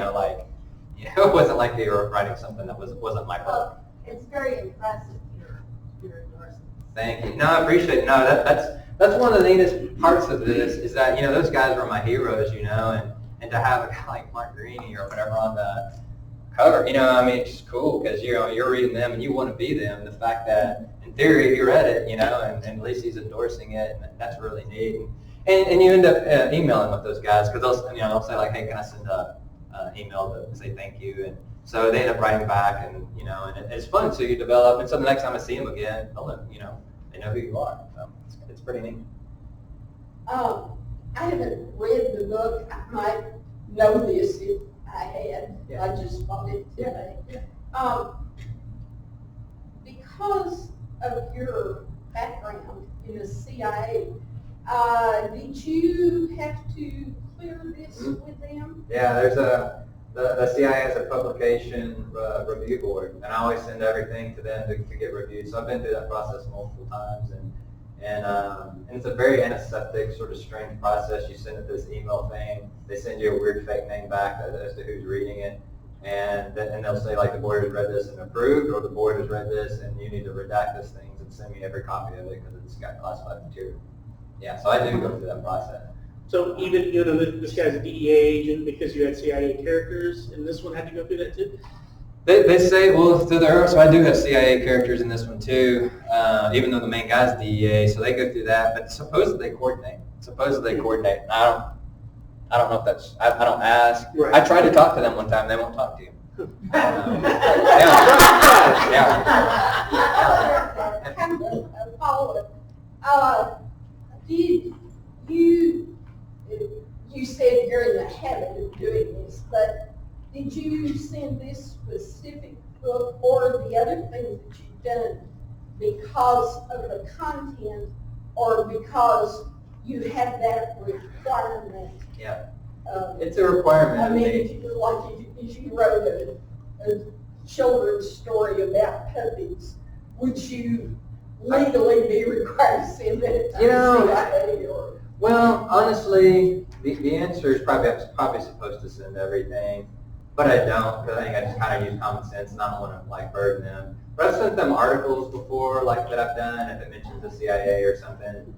wasn't like you were writing something that wasn't my book. Well, it's very impressive, your endorsements. Thank you. No, I appreciate it. No, that's one of the neatest parts of this is that those guys were my heroes, and to have a guy like Mark Greeny or whatever on the cover, it's just cool because you're reading them and you want to be them. The fact that in theory he read it, and at least he's endorsing it, and that's really neat. And you end up emailing with those guys because they'll say like, hey, can I send a email to say thank you? And so they end up writing back, and and it's fun. So you develop, and so the next time I see them again, they know who you are. So it's pretty neat. I haven't read the book. I might know this if I had. Yeah. I just bought it today. Because of your background in the CIA, did you have to clear this with them? Yeah, there's the CIA has a publication review board, and I always send everything to them to get reviewed. So I've been through that process multiple times, and it's a very antiseptic, sort of strange process. You send it this email thing, they send you a weird fake name back as to who's reading it, and they'll say like the board has read this and approved, or the board has read this and you need to redact this things and send me every copy of it because it's got classified material. Yeah, so I do go through that process. So even, this guy's a DEA agent because you had CIA characters, and this one had to go through that too? They say, so I do have CIA characters in this one too, even though the main guy's DEA, so they go through that, but supposedly they coordinate. I don't know if that's, I don't ask. Right. I tried to talk to them one time, they won't talk to you. Kind of a follow-up. Did you said you're in the habit of doing this, but did you send this specific book or the other things that you've done because of the content or because you have that requirement? Yeah, it's a requirement. I mean, if you wrote a children's story about puppies, would you legally be required to send that to the CIA or? Well, honestly, The answer is probably I'm probably supposed to send everything, but I don't because I think I just kind of use common sense and I don't want to like burden them. But I've sent them articles before, like that I've done. If it mentions the CIA or something,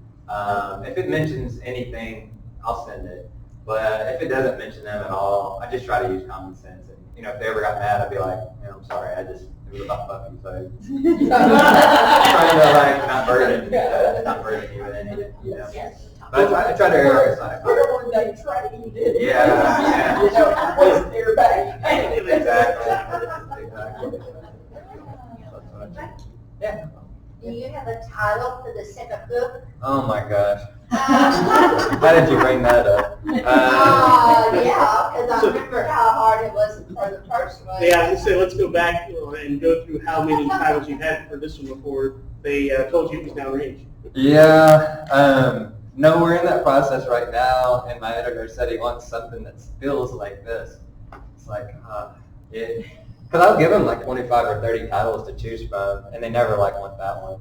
if it mentions anything, I'll send it. But if it doesn't mention them at all, I just try to use common sense. And if they ever got mad, I'd be like, I'm sorry, it was about fucking so. Trying to like not burden you with anything, But I try to err on the side. Whatever they trained in. Yeah. Wasn't their bag. Exactly. Yeah. Do you have a title for the second book? Oh my gosh. How did you bring that up? Yeah, because I remember how hard it was for the first one. Yeah, I was gonna say, let's go back and go through how many titles you've had for this one before they told you it was downrange. Yeah. No, we're in that process right now, and my editor said he wants something that feels like this. It's like, because I'll give them like 25 or 30 titles to choose from, and they never like want that one.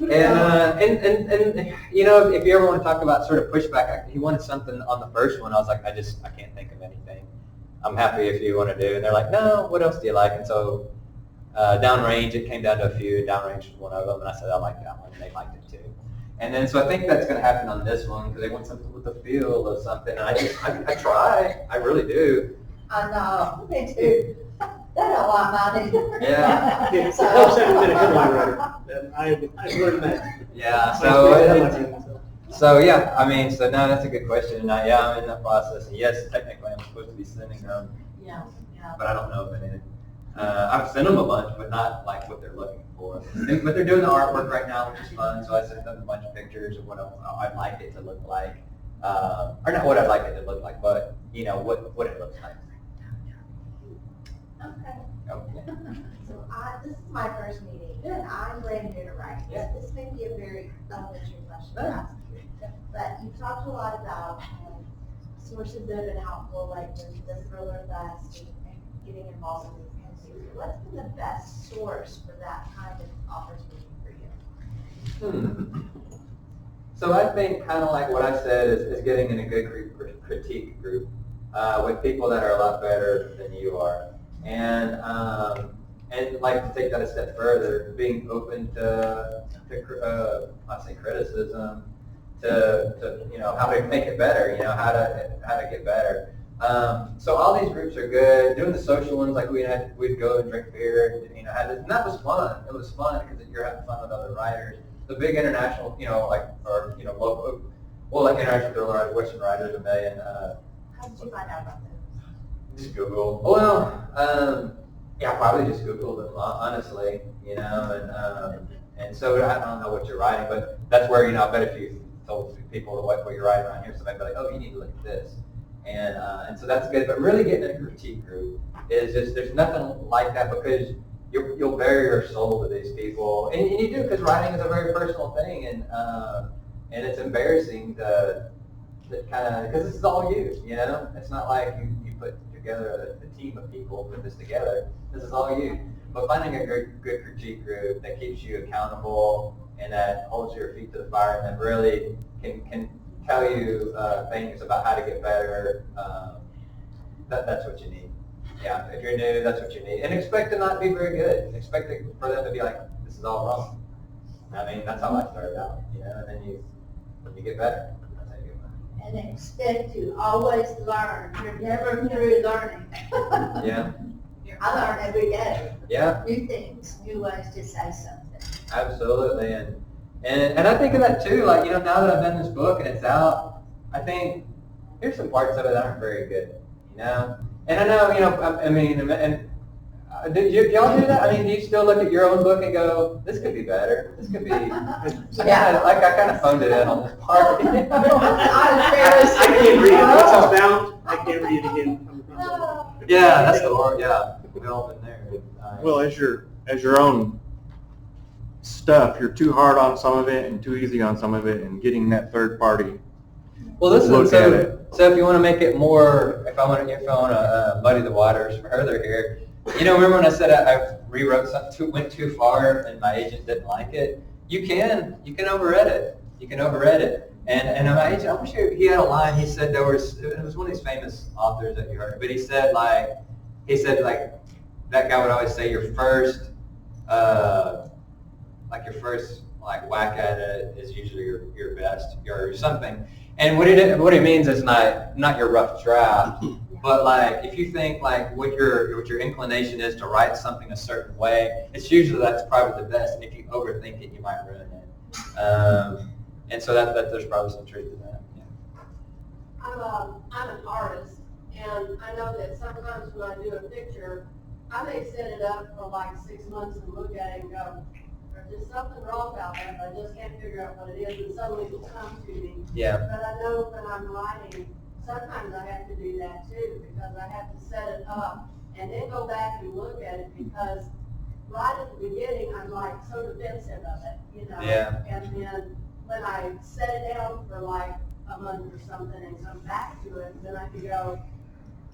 And if you ever want to talk about sort of pushback, he wanted something on the first one. I was like, I can't think of anything. I'm happy if you want to do. And they're like, no, what else do you like? And so downrange, it came down to a few. Downrange was one of them, and I said I like that one, and they liked it too. And then so I think that's going to happen on this one because they want something with the feel of something. And I try, I really do. I know, me too. They don't want mine either. Yeah. It helps having been a headline writer. I've learned that. Yeah. So yeah, I mean, so no, that's a good question. And I'm in that process. And yes, technically, I'm supposed to be sending them, Yeah. but I don't know if anything. I've sent them a bunch, but not like what they're looking for. But they're doing the artwork right now, which is fun. So I sent them a bunch of pictures of what I'd like it to look like, or not what I'd like it to look like, but what it looks like. Okay. Oh, yeah. So this is my first meeting, and I'm brand new to writing. Yeah. This may be a very elementary question to ask you, but you talked a lot about sources that have been helpful, like the Thriller Fest and getting involved in these kinds of things. What's been the best source for that kind of opportunity for you? So I think kind of like what I said is getting in a good critique group with people that are a lot better than you are. And like to take that a step further, being open to criticism, to how to make it better, how to get better. So all these groups are good. Doing the social ones, like we'd go and drink beer, and and that was fun. It was fun because you're having fun with other writers. The big international, local, well, like international thriller writers, Western writers, a million. How did you find out about this? Just Google. Well, yeah, probably just Google them, honestly, and so I don't know what you're writing, but that's where, I bet if you told people what you're writing around here, somebody would be like, oh, you need to look at this. And so that's good, but really getting in a critique group is just, there's nothing like that because you'll bare your soul to these people, and you do because writing is a very personal thing, and it's embarrassing to kind of, because this is all you, it's not like you put together a team of people put this together. This is all you. But finding a good critique group that keeps you accountable and that holds your feet to the fire and that really can tell you things about how to get better, that's what you need. Yeah, if you're new, that's what you need. And expect to not be very good. Expect for them to be like, this is all wrong. I mean, that's how I started out, and then when you get better. And expect to always learn. You're never through learning. Yeah. I learn every day. Yeah. New things, new ways to say something. Absolutely. And I think of that too, like, now that I've done this book and it's out, I think here's some parts of it that aren't very good, And I know, do y'all do that? I mean, do you still look at your own book and go, this could be better. This could be, I kind of phoned it in on this part. I can't read it. Once it's bound, I can't read it again. Yeah, that's the word. Yeah, we've all been there. Well, as your own stuff, you're too hard on some of it and too easy on some of it, and getting that third party. Well, listen. Look at it. So if you want to make it more, if I want to muddy the waters further here, remember when I said I rewrote something, went too far, and my agent didn't like it? You can over-edit. You can over-edit. And I wish he had a line. He said it was one of these famous authors that you heard, but he said like that guy would always say your first like whack at it is usually your best or something. And what he means is not your rough draft, but like if you think like what your inclination is to write something a certain way, it's usually that's probably the best. And if you overthink it, you might ruin it. And so that there's probably some truth to that. Yeah. I'm an artist, and I know that sometimes when I do a picture, I may set it up for like 6 months and look at it and go, there's just something wrong about that, but I just can't figure out what it is, and suddenly it will come to me. Yeah. But I know when I'm writing, sometimes I have to do that too, because I have to set it up and then go back and look at it, because right at the beginning, I'm like so defensive of it, you know? Yeah. And then when I set it down for like a month or something and come back to it, then I can go,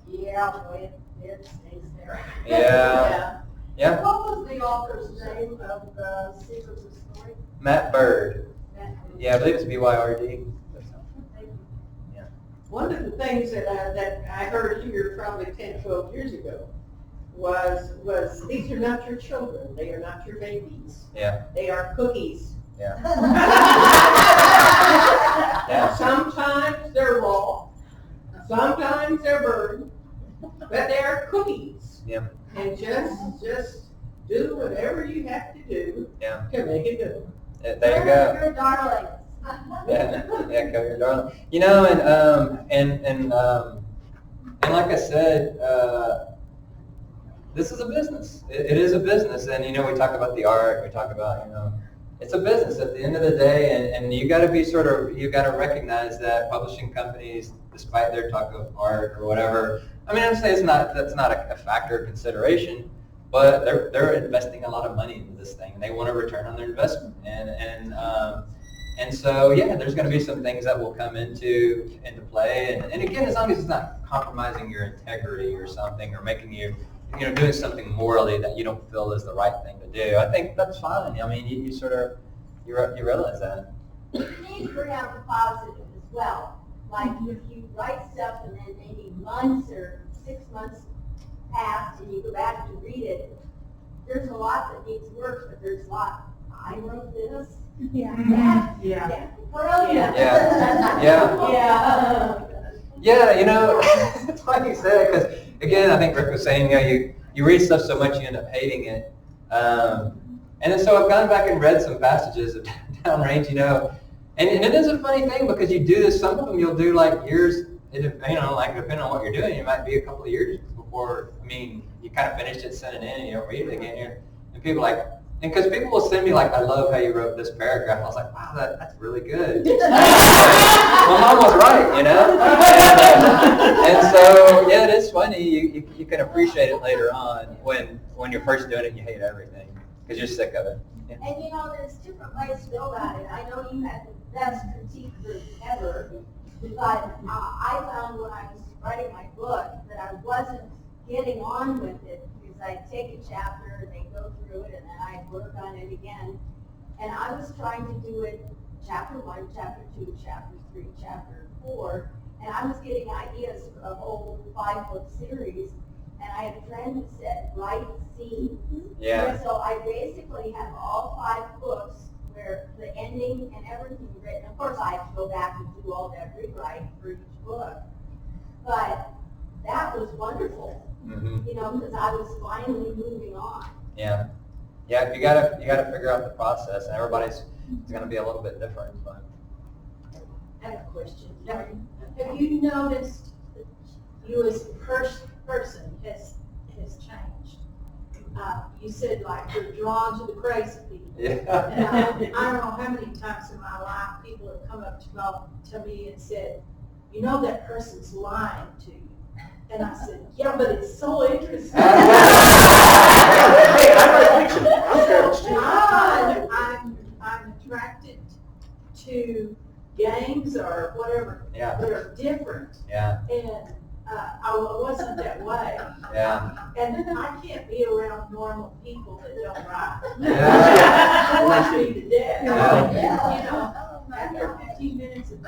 yeah, boy, it stays there. Yeah. Yeah. What was the author's name of the Secrets of Story? Matt Bird. Yeah, I believe it's BYRD. Yeah. One of the things that I heard here probably 10, 12 years ago was these are not your children, they are not your babies. Yeah. They are cookies. Yeah. Yeah. Sometimes they're raw, sometimes they're burned, but they're cookies. Yeah. And just do whatever you have to do Yeah. to make it good. There you go. Your darling. Yeah, kill your darling. You know, and like I said, this is a business. It is a business, and you know, we talk about the art. We talk about it's a business at the end of the day, and you got to be you got to recognize that publishing companies, despite their talk of art or whatever, I mean, I'm saying that's not a factor of consideration, but they're investing a lot of money into this thing, and they want a return on their investment, and so yeah, there's going to be some things that will come into play, and again, as long as it's not compromising your integrity or something, or making you doing something morally that you don't feel is the right thing to do, I think that's fine. I mean, you realize that. You need to bring out the positive as well. Like if you write stuff and then maybe months or 6 months pass and you go back to read it, there's a lot that needs work, but there's a lot. I wrote this. Yeah. That's brilliant. Yeah, it's funny you say that, because again, I think Rick was saying, you read stuff so much you end up hating it. And then so I've gone back and read some passages of Downrange, and it is a funny thing, because you do this, some of them you'll do like years, depending on what you're doing, it might be a couple of years before, you kind of finished it, sent it in, and you don't read it again, and people and because people will send me like, I love how you wrote this paragraph. I was like, wow, that's really good. Well, Mom was right, and so yeah, it is funny. You can appreciate it later on when you're first doing it. You hate everything because you're sick of it. Yeah. And there's different ways to go about it. I know you had the best critique group ever, but I found when I was writing my book that I wasn't getting on with it, because I'd take a chapter and they'd go through it and then I'd work on it again. And I was trying to do it chapter 1, chapter 2, chapter 3, chapter 4, and I was getting ideas for a whole 5-book series. And I had a friend who said, write scenes. Yeah. And so I basically have all 5 books where the ending and everything written. Of course, I have to go back and do all that rewrite for each book. But that was wonderful, because I was finally moving on. Yeah. Yeah, you gotta figure out the process, and everybody's going to be a little bit different. But I have a question. Have you noticed that you as a person has changed? You said like you're drawn to the crazy people. yeah. And I don't know how many times in my life people have come up to me and said, that person's lying to you. And I said, yeah, but it's so interesting. Hey, I write fiction. I'm scared too. I'm attracted to games or whatever Yeah. that are different. Yeah. And I wasn't that way. Yeah. And I can't be around normal people that don't write. Yeah. That works me to death. Yeah. Yeah. After 15 minutes of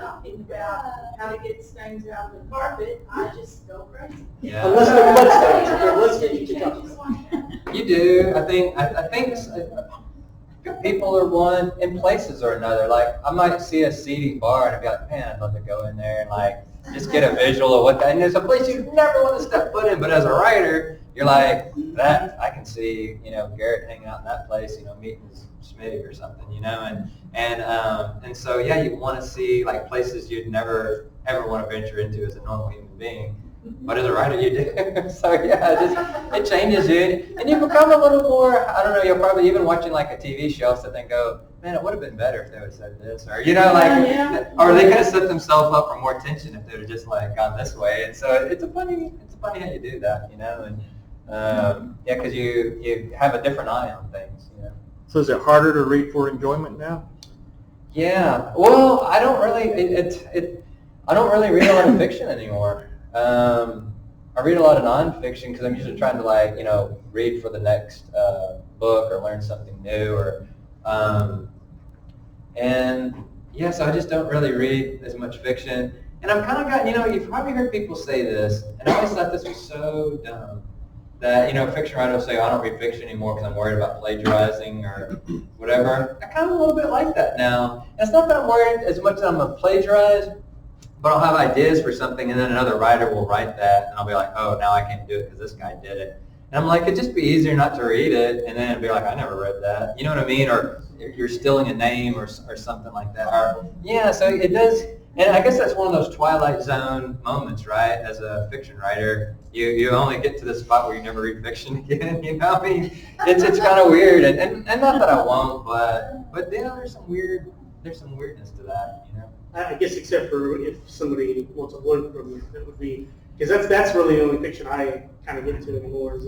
out how to get stains out of the carpet, I just go crazy. Yeah. Unless they're blood stains, if they're blood stains, you can talk Changes about. like that. You do. I think people are one in places or another. Like I might see a seedy bar and I'd be like, man, I'd love to go in there and like just get a visual of what that. And there's a place you never want to step foot in, but as a writer, you're like that. I can see Garrett hanging out in that place, meeting Smitty or something, and so yeah, you want to see like places you'd never ever want to venture into as a normal human being. But as a writer, you do. So yeah, it changes you, and you become a little more. I don't know. You'll probably even watching like a TV show, sit there and go, "Man, it would have been better if they would have said this," or or they could have set themselves up for more tension if they would have just like gone this way. And so it's funny how you do that, and yeah, because you have a different eye on things, So is it harder to read for enjoyment now? Yeah. Well, I don't really. I don't really read a lot of fiction anymore. I read a lot of nonfiction because I'm usually trying to read for the next book or learn something new and yeah, so I just don't really read as much fiction. And I've kind of gotten, you've probably heard people say this, and I always thought this was so dumb, that, fiction writers will say, oh, I don't read fiction anymore because I'm worried about plagiarizing or whatever. I kind of a little bit like that now. And it's not that I'm worried as much that I'm going to plagiarize, but I'll have ideas for something, and then another writer will write that, and I'll be like, oh, now I can't do it because this guy did it. And I'm like, it'd just be easier not to read it, and then it'd be like, I never read that. You know what I mean? Or you're stealing a name or something like that. Or, yeah, so it does, and I guess that's one of those Twilight Zone moments, right? As a fiction writer, you only get to the spot where you never read fiction again, I mean, it's kind of weird, and not that I won't, but there's some weirdness to that, I guess except for if somebody wants to learn from you, that would be, because that's really the only fiction I kind of get into anymore is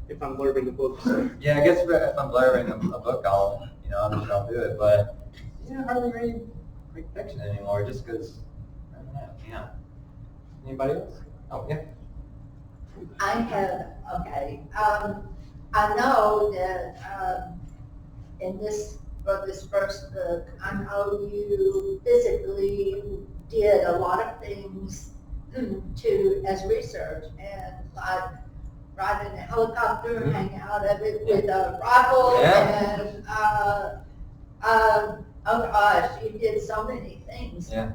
if I'm blurbing a book. So. Yeah, I guess if I'm blurbing a book, I'll do it. But I hardly read fiction anymore, just because I don't know. Yeah. Anybody else? Oh yeah. I have, okay. I know that for this first book, I know you physically did a lot of things as research, and like ride in a helicopter, hang out of it with a rifle, and oh gosh, you did so many things. Yeah.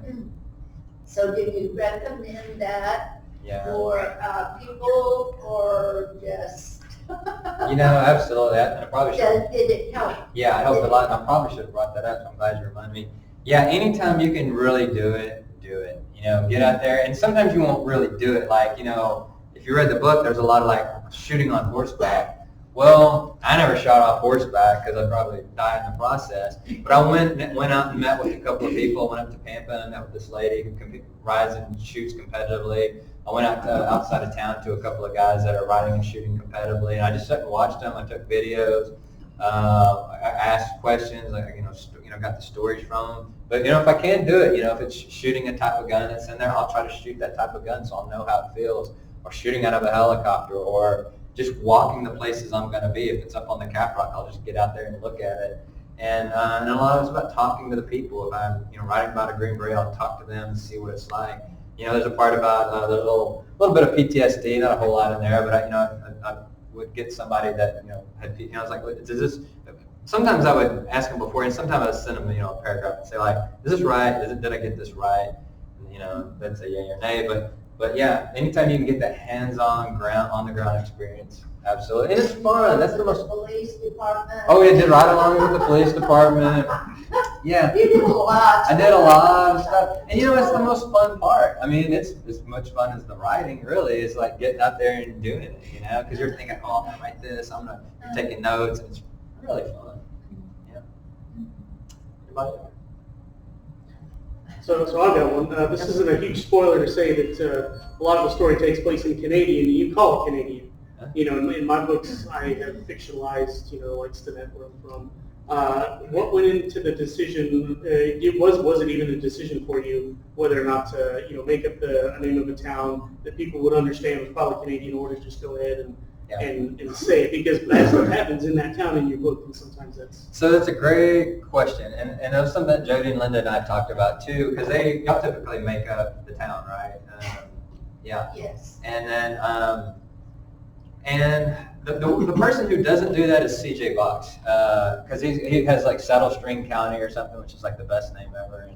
So do you recommend that for people, or just? Absolutely. I probably should. Did it help? Yeah, it helped a lot, and I probably should have brought that up, so I'm glad you reminded me. Yeah, anytime you can really do it, do it. Get out there, and sometimes you won't really do it. Like, if you read the book, there's a lot of like shooting on horseback. Well, I never shot off horseback because I'd probably die in the process. But I went out and met with a couple of people. I went up to Pampa and met with this lady who rides and shoots competitively. I went outside of town to a couple of guys that are riding and shooting competitively, and I just sat and watched them. I took videos. I asked questions. Got the stories from them. But if I can do it, if it's shooting a type of gun that's in there, I'll try to shoot that type of gun so I'll know how it feels. Or shooting out of a helicopter, or just walking the places I'm going to be. If it's up on the Cap Rock, I'll just get out there and look at it. And a lot of it's about talking to the people. If I'm writing about a Green Beret, I'll talk to them and see what it's like. There's a part about there's a little bit of PTSD, not a whole lot in there, but I would get somebody that had I was like, is this? Sometimes I would ask them before, and sometimes I would send them a paragraph and say like, is this right? Did I get this right? And, they'd say yay or nay. But yeah, anytime you can get that hands-on on the ground experience, absolutely, and it's fun. That's the most. Police department. Oh yeah, did ride along with the police department. Yeah. You did a lot. I did a lot of stuff, and it's the most fun part. I mean, it's as much fun as the writing. Really, it's like getting out there and doing it. Because you're thinking, oh, I'm gonna write this. You're taking notes, and it's really fun. Yeah. Anybody else? So I've got one. This isn't a huge spoiler to say that a lot of the story takes place in Canadian. You call it Canadian. In my books, I have fictionalized, like Stinnett, where I'm from. What went into the decision? Was it even a decision for you whether or not to, make up a name of a town that people would understand was probably Canadian, or to just go ahead Yeah. and say it, because bad stuff happens in that town in your book, and sometimes that's. So that's a great question, and it was something that Jody and Linda and I talked about too, because y'all typically make up the town, right? Yeah. Yes. And then, and the person who doesn't do that is CJ Box, because he has like Saddle String County or something, which is like the best name ever,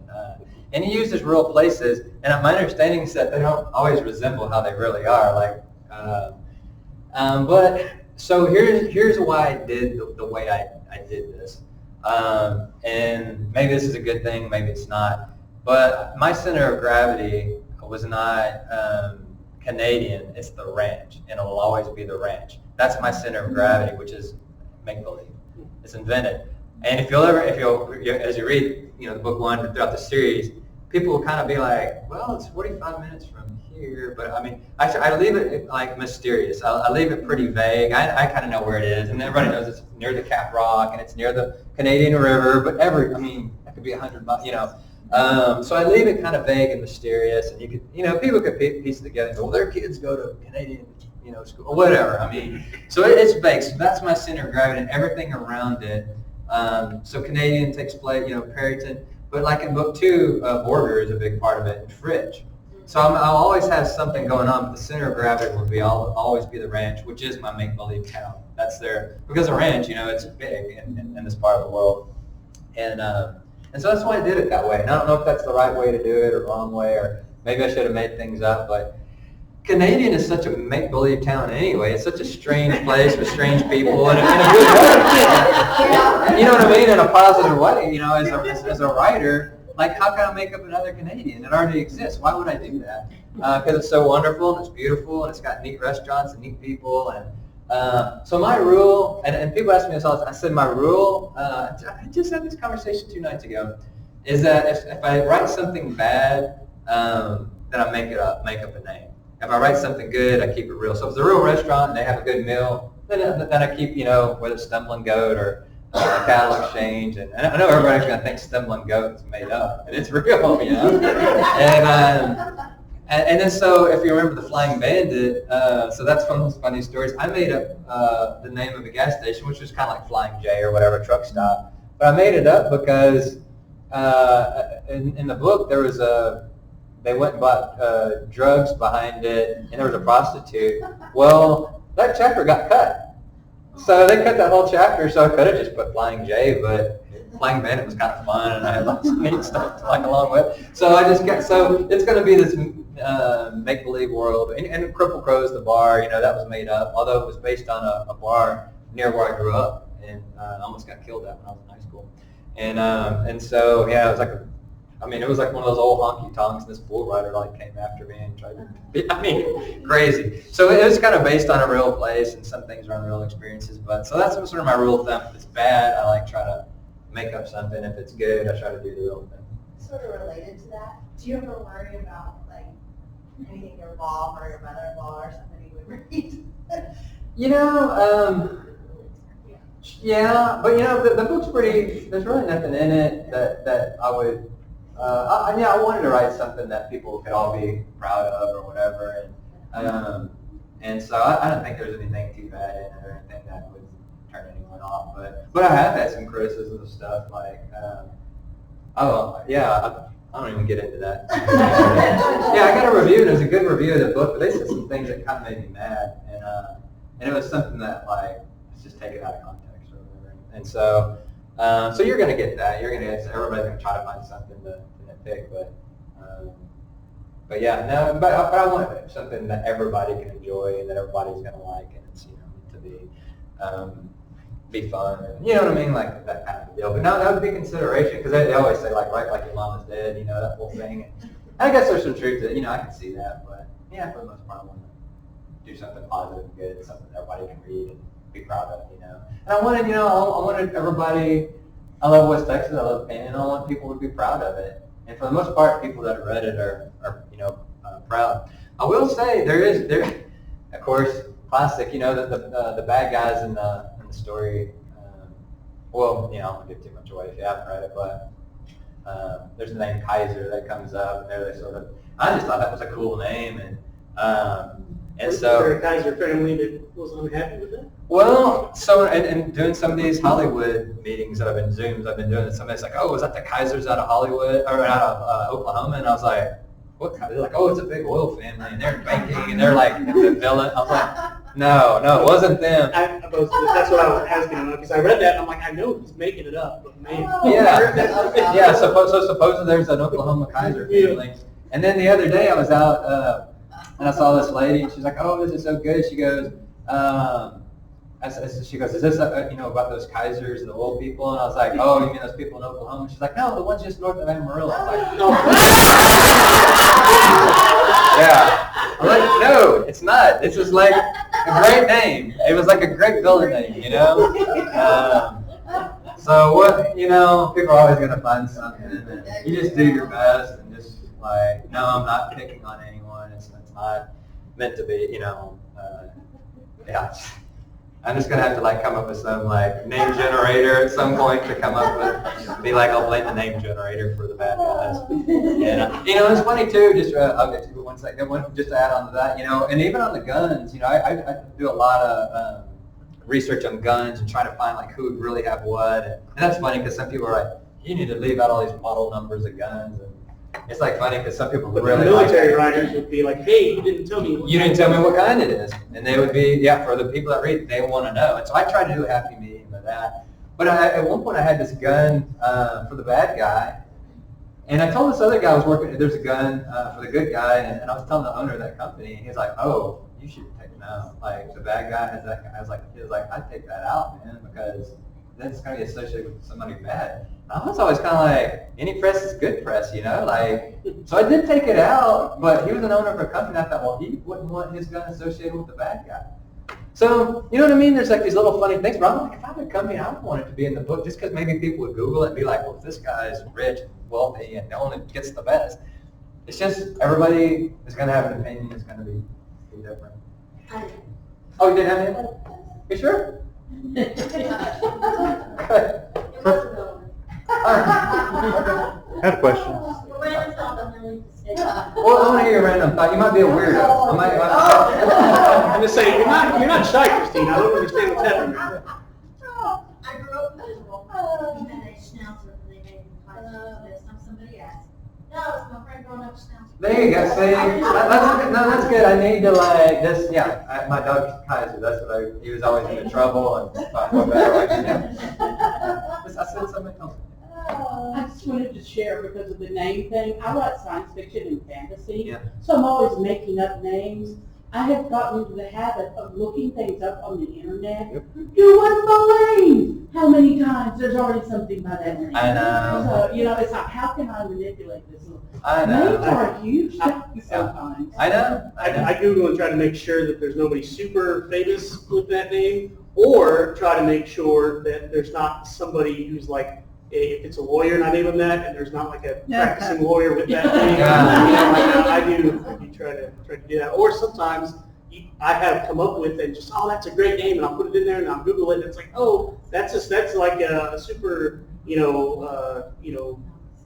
and he uses real places, and my understanding is that they don't always resemble how they really are, like, but so here's why I did the way I did this, and maybe this is a good thing, maybe it's not, but my center of gravity was not Canadian, it's the ranch, and it will always be the ranch. That's my center of gravity, which is make-believe. It's invented. And if you'll as you read, the book one throughout the series, people will kind of be like, well, it's 45 minutes from here, but I mean, I leave it like mysterious. I leave it pretty vague. I kind of know where it is, and everybody knows it's near the Cap Rock, and it's near the Canadian River, but that could be 100 miles, so I leave it kind of vague and mysterious, and you could, people could piece it together and go, well, their kids go to Canadian, school, or whatever. I mean, so it's vague. So that's my center of gravity, and everything around it. So Canadian takes place, Perryton, but like in book 2, Border is a big part of it, and Fridge. So I'll always have something going on, but the center of gravity will always be the ranch, which is my make-believe town. That's because the ranch, it's big in this part of the world, and so that's why I did it that way. And I don't know if that's the right way to do it or wrong way, or maybe I should have made things up, but Canadian is such a make-believe town anyway. It's such a strange place with strange people in a good way. You know what I mean? In a positive way, as a writer, like, how can I make up another Canadian? It already exists. Why would I do that? Because it's so wonderful, and it's beautiful, and it's got neat restaurants and neat people. And so my rule, and people ask me this all the time, I said my rule, I just had this conversation 2 nights ago, is that if I write something bad, then I make up a name. If I write something good, I keep it real. So if it's a real restaurant and they have a good meal, then I keep, whether it's Stumbling Goat or Cattle Exchange. And I know everybody's going to think Stumbling Goat is made up, and it's real, And then so if you remember the Flying Bandit, so that's one of those funny stories. I made up the name of a gas station, which was kind of like Flying J or whatever, truck stop. But I made it up because in the book there was they went and bought drugs behind it, and there was a prostitute. Well, that chapter got cut. So they cut that whole chapter, so I could have just put Flying J, but Flying Bandit was kind of fun, and I had lots of neat stuff to like along with. So so it's going to be this make-believe world. And Cripple Crow's the bar, that was made up, although it was based on a bar near where I grew up, and I almost got killed at when I was in high school. And so, yeah, it was it was like one of those old honky tonks, and this bull rider came after me and tried to, crazy. So it was kind of based on a real place, and some things are on real experiences. But so that's sort of my rule of thumb. If it's bad, I try to make up something. If it's good, I try to do the real thing. Sort of related to that, do you ever worry about anything your mom or your mother-in-law or somebody would read? Yeah, but the book's pretty. There's really nothing in it that I would. I wanted to write something that people could all be proud of or whatever, and so I don't think there's anything too bad in it or anything that would turn anyone off. But I have had some criticism of stuff I don't even get into that. Yeah, I got a review. There's a good review of the book, but they said some things that kind of made me mad, and it was something that let's just take it out of context or whatever. And so you're going to get that. You're going to get everybody's going to try to find something to nitpick, but yeah, no. But I want something that everybody can enjoy and that everybody's going to like, and it's to be fun, and you know what I mean, like that kind of deal. But no, that would be consideration, because they always say write like your mom is dead, that whole thing. And I guess there's some truth to it. I can see that, but yeah, for the most part, I want to do something positive and good, something everybody can read and be proud of, And I wanted, I wanted everybody. I love West Texas. I love Penn. I want people to be proud of it. And for the most part, people that have read it are proud. I will say there, of course, classic. The bad guys in the story. I won't give too much away if you haven't read it, but there's the name Kaiser that comes up, and they sort of. I just thought that was a cool name, and And Was so, there a Kaiser family that was unhappy with that? well, so and doing some of these Hollywood meetings that I've been Zooms, I've been doing. Somebody's like, "Oh, was that the Kaisers out of Hollywood or out of Oklahoma?" And I was like, "What?" They're like, "Oh, it's a big oil family, and they're banking, and they're like the villain." I was like, "No, it wasn't them." That's what I was asking because I read that and I'm like, I know he's making it up, but man. Yeah. So supposedly there's an Oklahoma Kaiser family, and then the other day I was out and I saw this lady, and she's like, "Oh, this is so good." She goes. She goes, "Is this about those Kaisers, the oil people?" And I was like, "Oh, you mean those people in Oklahoma?" She's like, "No, the ones just north of Amarillo." I was like, No. "Yeah." I'm like, "No, it's not. It's just like a great name. It was like a great villain name, So what, people are always gonna find something, and you just do your best, and just like, no, I'm not picking on anyone. It's not meant to be, yeah. I'm just gonna have to come up with some name generator at some point to come up with, be like, I'll blame the name generator for the bad guys. And it's funny too. Just I'll get to it one second. Just to add on to that, and even on the guns, I do a lot of research on guns and try to find who would really have what. And that's funny because some people are like, you need to leave out all these model numbers of guns. And it's funny because some people But really the military writers would be like, hey, you didn't tell me. You didn't tell me what kind it is. And they would be, for the people that read, they want to know. And so I try to do a happy medium of that. But at one point I had this gun for the bad guy. And I told this other guy I was working, there's a gun for the good guy. And I was telling the owner of that company, and he's like, oh, you should take it out. The bad guy has that guy. He was like, I'd take that out, man, because then it's going to be associated with somebody bad. I was always kind of like, any press is good press, So I did take it out, but he was an owner of a company. I thought, well, he wouldn't want his gun associated with the bad guy. So, you know what I mean? There's these little funny things. But I'm like, if I had a company, I would want it to be in the book just because maybe people would Google it and be like, well, this guy's rich, wealthy, and only gets the best. It's just everybody is going to have an opinion. It's going to be different. Oh, you didn't have any? You sure? I have a question. Well, I want to hear your random thought. You might be a weirdo. I'm just saying, you're not shy, Christine. I don't understand what's happening. I grew up in Louisville. You had a schnauzer that they made somebody asked. No, it's my friend growing up schnauzer. There you go. See, that's good. I need to this. Yeah, my dog's Kaiser. That's what he was always into trouble and thought, no better. I said something else. I just wanted to share because of the name thing. I write science fiction and fantasy, Yeah. so I'm always making up names. I have gotten into the habit of looking things up on the internet. Yep. You wouldn't believe how many times there's already something by that name. I know. So, it's like, how can I manipulate this? I know. Names are a huge thing sometimes. I know. I Google and try to make sure that there's nobody super famous with that name, or try to make sure that there's not somebody who's if it's a lawyer and I name him that, and there's not a practicing lawyer with that name. Yeah. I do try to do that. Or sometimes I have come up with and just, that's a great name, and I'll put it in there and I'll Google it, and it's like, that's like a super,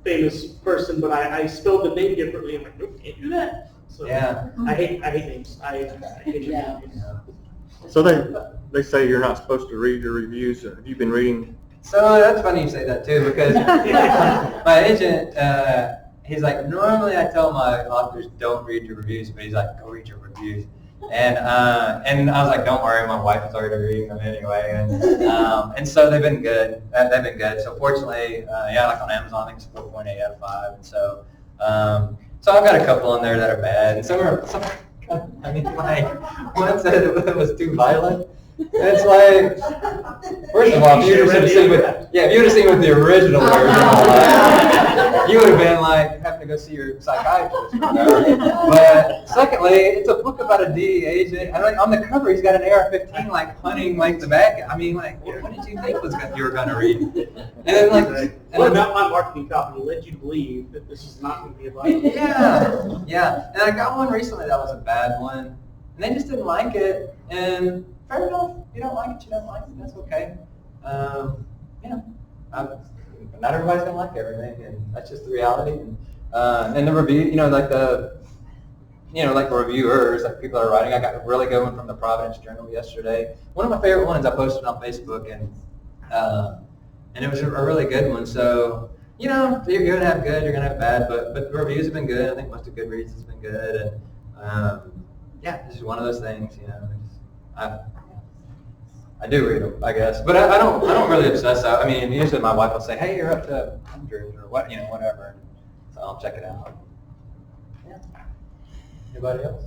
famous person, but I spelled the name differently. I'm like, nope, can't do that. So Yeah. I hate names. I hate names. So they say you're not supposed to read your reviews. Have you been reading? So that's funny you say that too, because my agent, he's like, normally I tell my authors don't read your reviews, but he's like, go read your reviews. And I was like, don't worry, my wife is already reading them anyway. And so they've been good. They've been good. So fortunately, on Amazon, I think it's 4.8 out of 5. And so I've got a couple on there that are bad. And some are one said it was too violent. It's first of all, if you would have seen with the original version, you would have been having to go see your psychiatrist or whatever. But secondly, it's a book about a DEA agent. And on the cover, he's got an AR-15 hunting the bad guy. I mean, what did you think you were going to read? And then what about my marketing copy led you to believe that this is not going to be about you? Yeah. And I got one recently that was a bad one, and they just didn't like it. And fair enough. You don't like it, you don't like it. That's okay. Not everybody's gonna like everything, and that's just the reality. And the review, like reviewers, like people are writing. I got a really good one from the Providence Journal yesterday. One of my favorite ones I posted on Facebook, and it was a really good one. So, you're going to have good, you're going to have bad, but the reviews have been good. I think most of Goodreads has been good, and it's just one of those things. I do read them, I guess, but I don't really obsess out. I mean, usually my wife will say, "Hey, you're up to 100 or what, whatever." So I'll check it out. Yeah. Anybody else?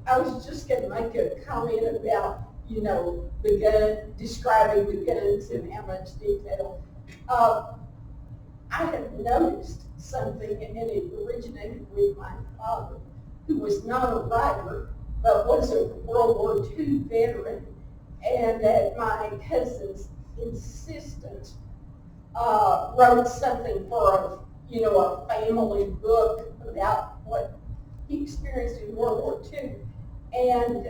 I was just going to make a comment about, the gun, describing the guns in how much detail. I have noticed something, and it originated with my father, who was not a writer, but was a World War II veteran, and at my cousin's insistence, wrote something for a family book about what he experienced in World War II. And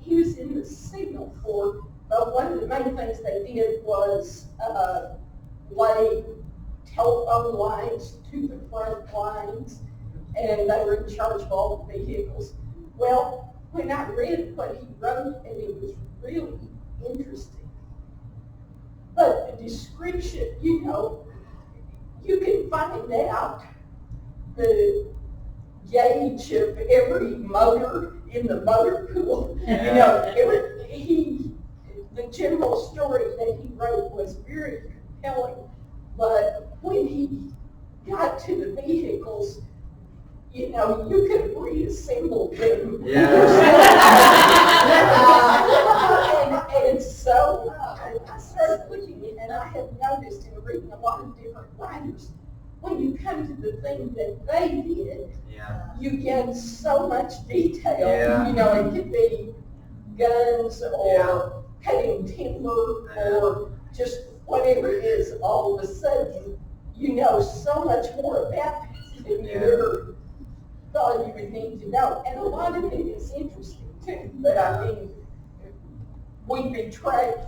he was in the Signal Corps, but one of the main things they did was lay telephone lines to the front lines, and they were in charge of all the vehicles. Well, when I read what he wrote, and it was really interesting, but the description, you can find out the gauge of every motor in the motor pool. The general story that he wrote was very compelling, but when he got to the vehicles, you could reassemble them. And so I started looking, and I have noticed in reading a lot of different writers, when you come to the thing that they did, you get so much detail. It could be guns or cutting timber or just whatever it is. All of a sudden, you know so much more about it than you ever thought you would need to know. And a lot of it is interesting too. But I mean,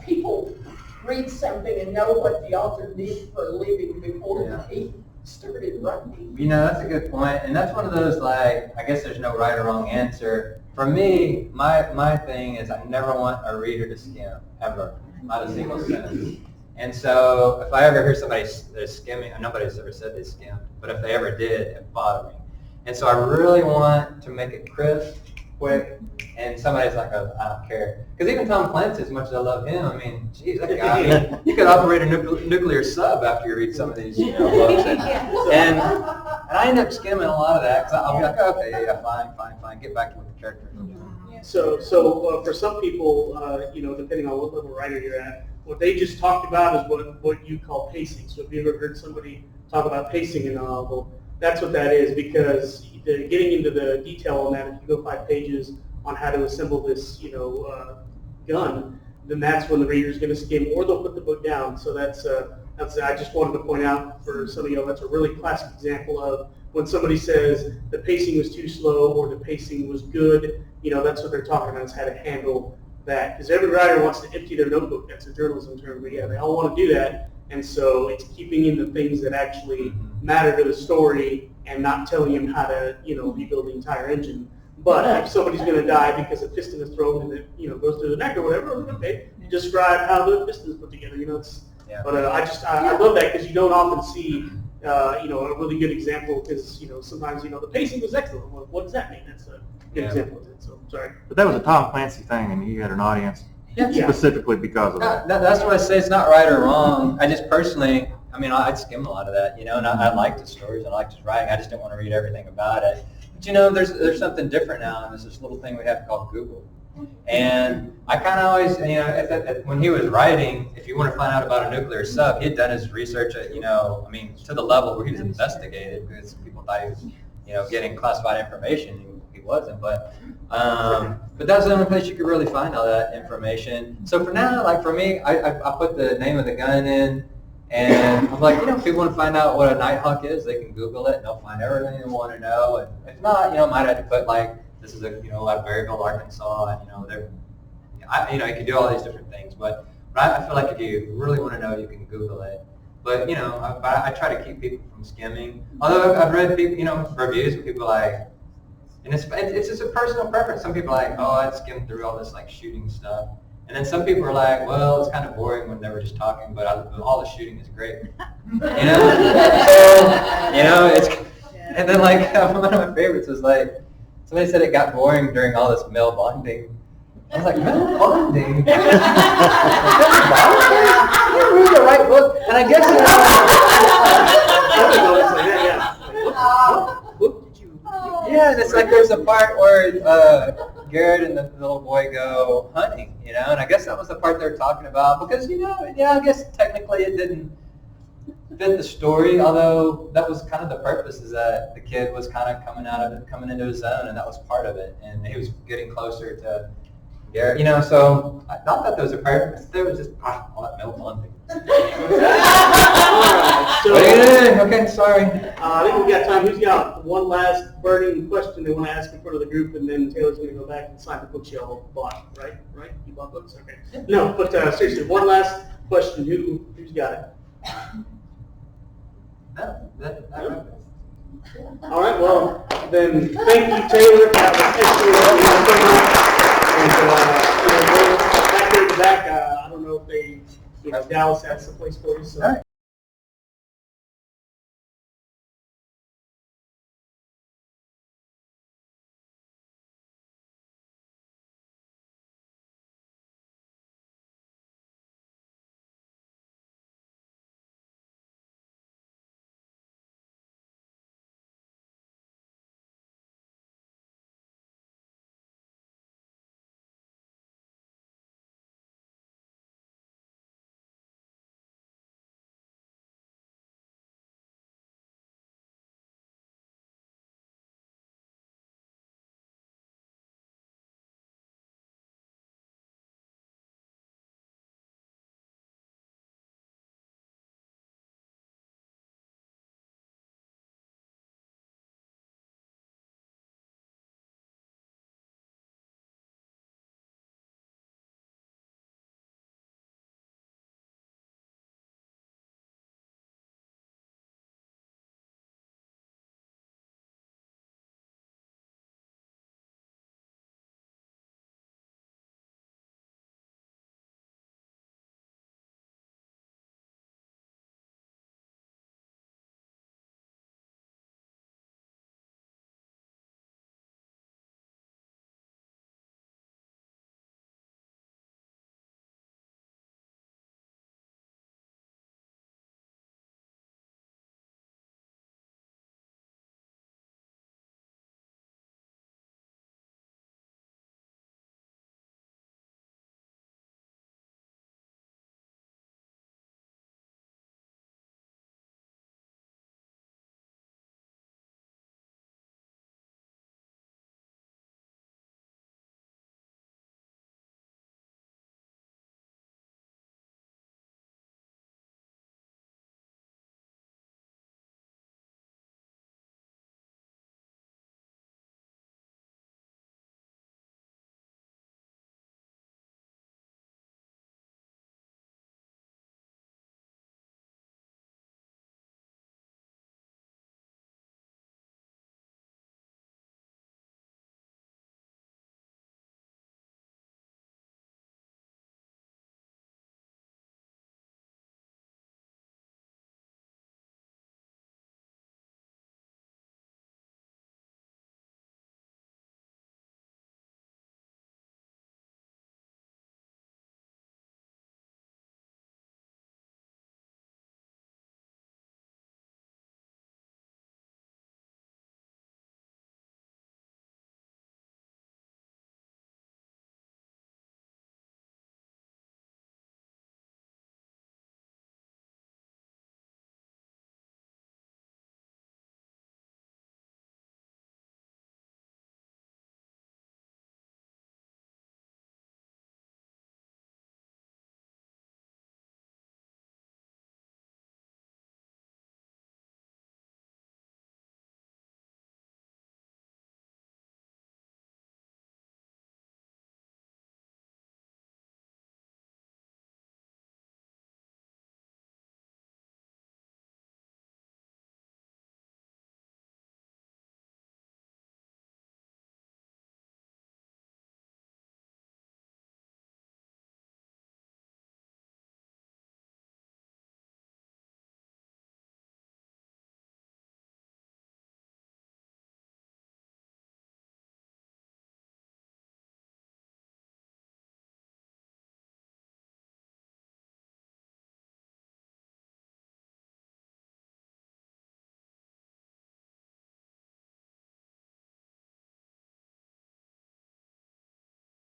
people read something and know what the author did for a living before he started writing. That's a good point, and that's one of those, like, I guess there's no right or wrong answer. For me, my thing is I never want a reader to skim, ever, not a single sentence. And so if I ever hear somebody that's skimming, and nobody's ever said they skimmed, but if they ever did, it bothered me. And so I really want to make it crisp, quick, and somebody's like, oh, I don't care. Because even Tom Clancy, as much as I love him, I mean, geez, that guy, you could operate a nuclear sub after you read some of these books. And I end up skimming a lot of that, because I'll be like, okay, fine, get back to what the characters are doing. So for some people, depending on what level writer you're at, what they just talked about is what you call pacing. So if you ever heard somebody talk about pacing in a novel, that's what that is, because getting into the detail on that, if you go 5 pages on how to assemble this, gun, then that's when the reader's going to skim, or they'll put the book down. So that's I just wanted to point out for some of you, that's a really classic example of when somebody says the pacing was too slow or the pacing was good. That's what they're talking about, is how to handle that. Because every writer wants to empty their notebook. That's a journalism term, but they all want to do that. And so it's keeping in the things that actually matter to the story and not telling him how to, rebuild the entire engine. But if somebody's going to die because a piston is thrown and it, goes through the neck or whatever, okay, describe how the piston is put together. But I love that, because you don't often see, a really good example, because, sometimes, the pacing was excellent. Well, what does that mean? That's a good example of it. So, sorry. But that was a Tom Clancy thing, and you had an audience specifically because of that. That's what I say. It's not right or wrong. I just personally, I'd skim a lot of that, and I liked his stories, I liked his writing. I just didn't want to read everything about it. But there's something different now, and there's this little thing we have called Google. And I kind of always, when he was writing, if you want to find out about a nuclear sub, he had done his research at, to the level where he was investigated, because people thought he was, getting classified information. He wasn't, but that's the only place you could really find all that information. So for now, like for me, I put the name of the gun in, and I'm like, if people want to find out what a Nighthawk is, they can Google it, and they'll find everything they want to know. And if not, might have to put like, this is out of Berryville, Arkansas, and you can do all these different things. But I feel like if you really want to know, you can Google it. But, I try to keep people from skimming. Although I've read people, reviews where people like, and it's just a personal preference. Some people are like, oh, I'd skim through all this like shooting stuff. And then some people are like, well, it's kind of boring when they were just talking, but all the shooting is great. It's, and then like one of my favorites was like, somebody said it got boring during all this male bonding. I was like, male bonding? Male bonding? You read the right book, and I guess yeah, and it's like there's a part where Garrett and the little boy go hunting, and I guess that was the part they're talking about because, I guess technically it didn't fit the story, although that was kind of the purpose, is that the kid was kind of coming into his zone, and that was part of it, and he was getting closer to Garrett, so I thought that there was a purpose. There was just all that male bonding. So, okay, sorry. I think we've got time. Who's got one last burning question they want to ask in front of the group, and then Taylor's going to go back and sign the books y'all bought, right? Right? You bought books? Okay. No, but seriously, one last question. Who's got it? All right, well, then thank you, Taylor. That was excellent. And back there at the back, I don't know if Dallas has some place for you. So.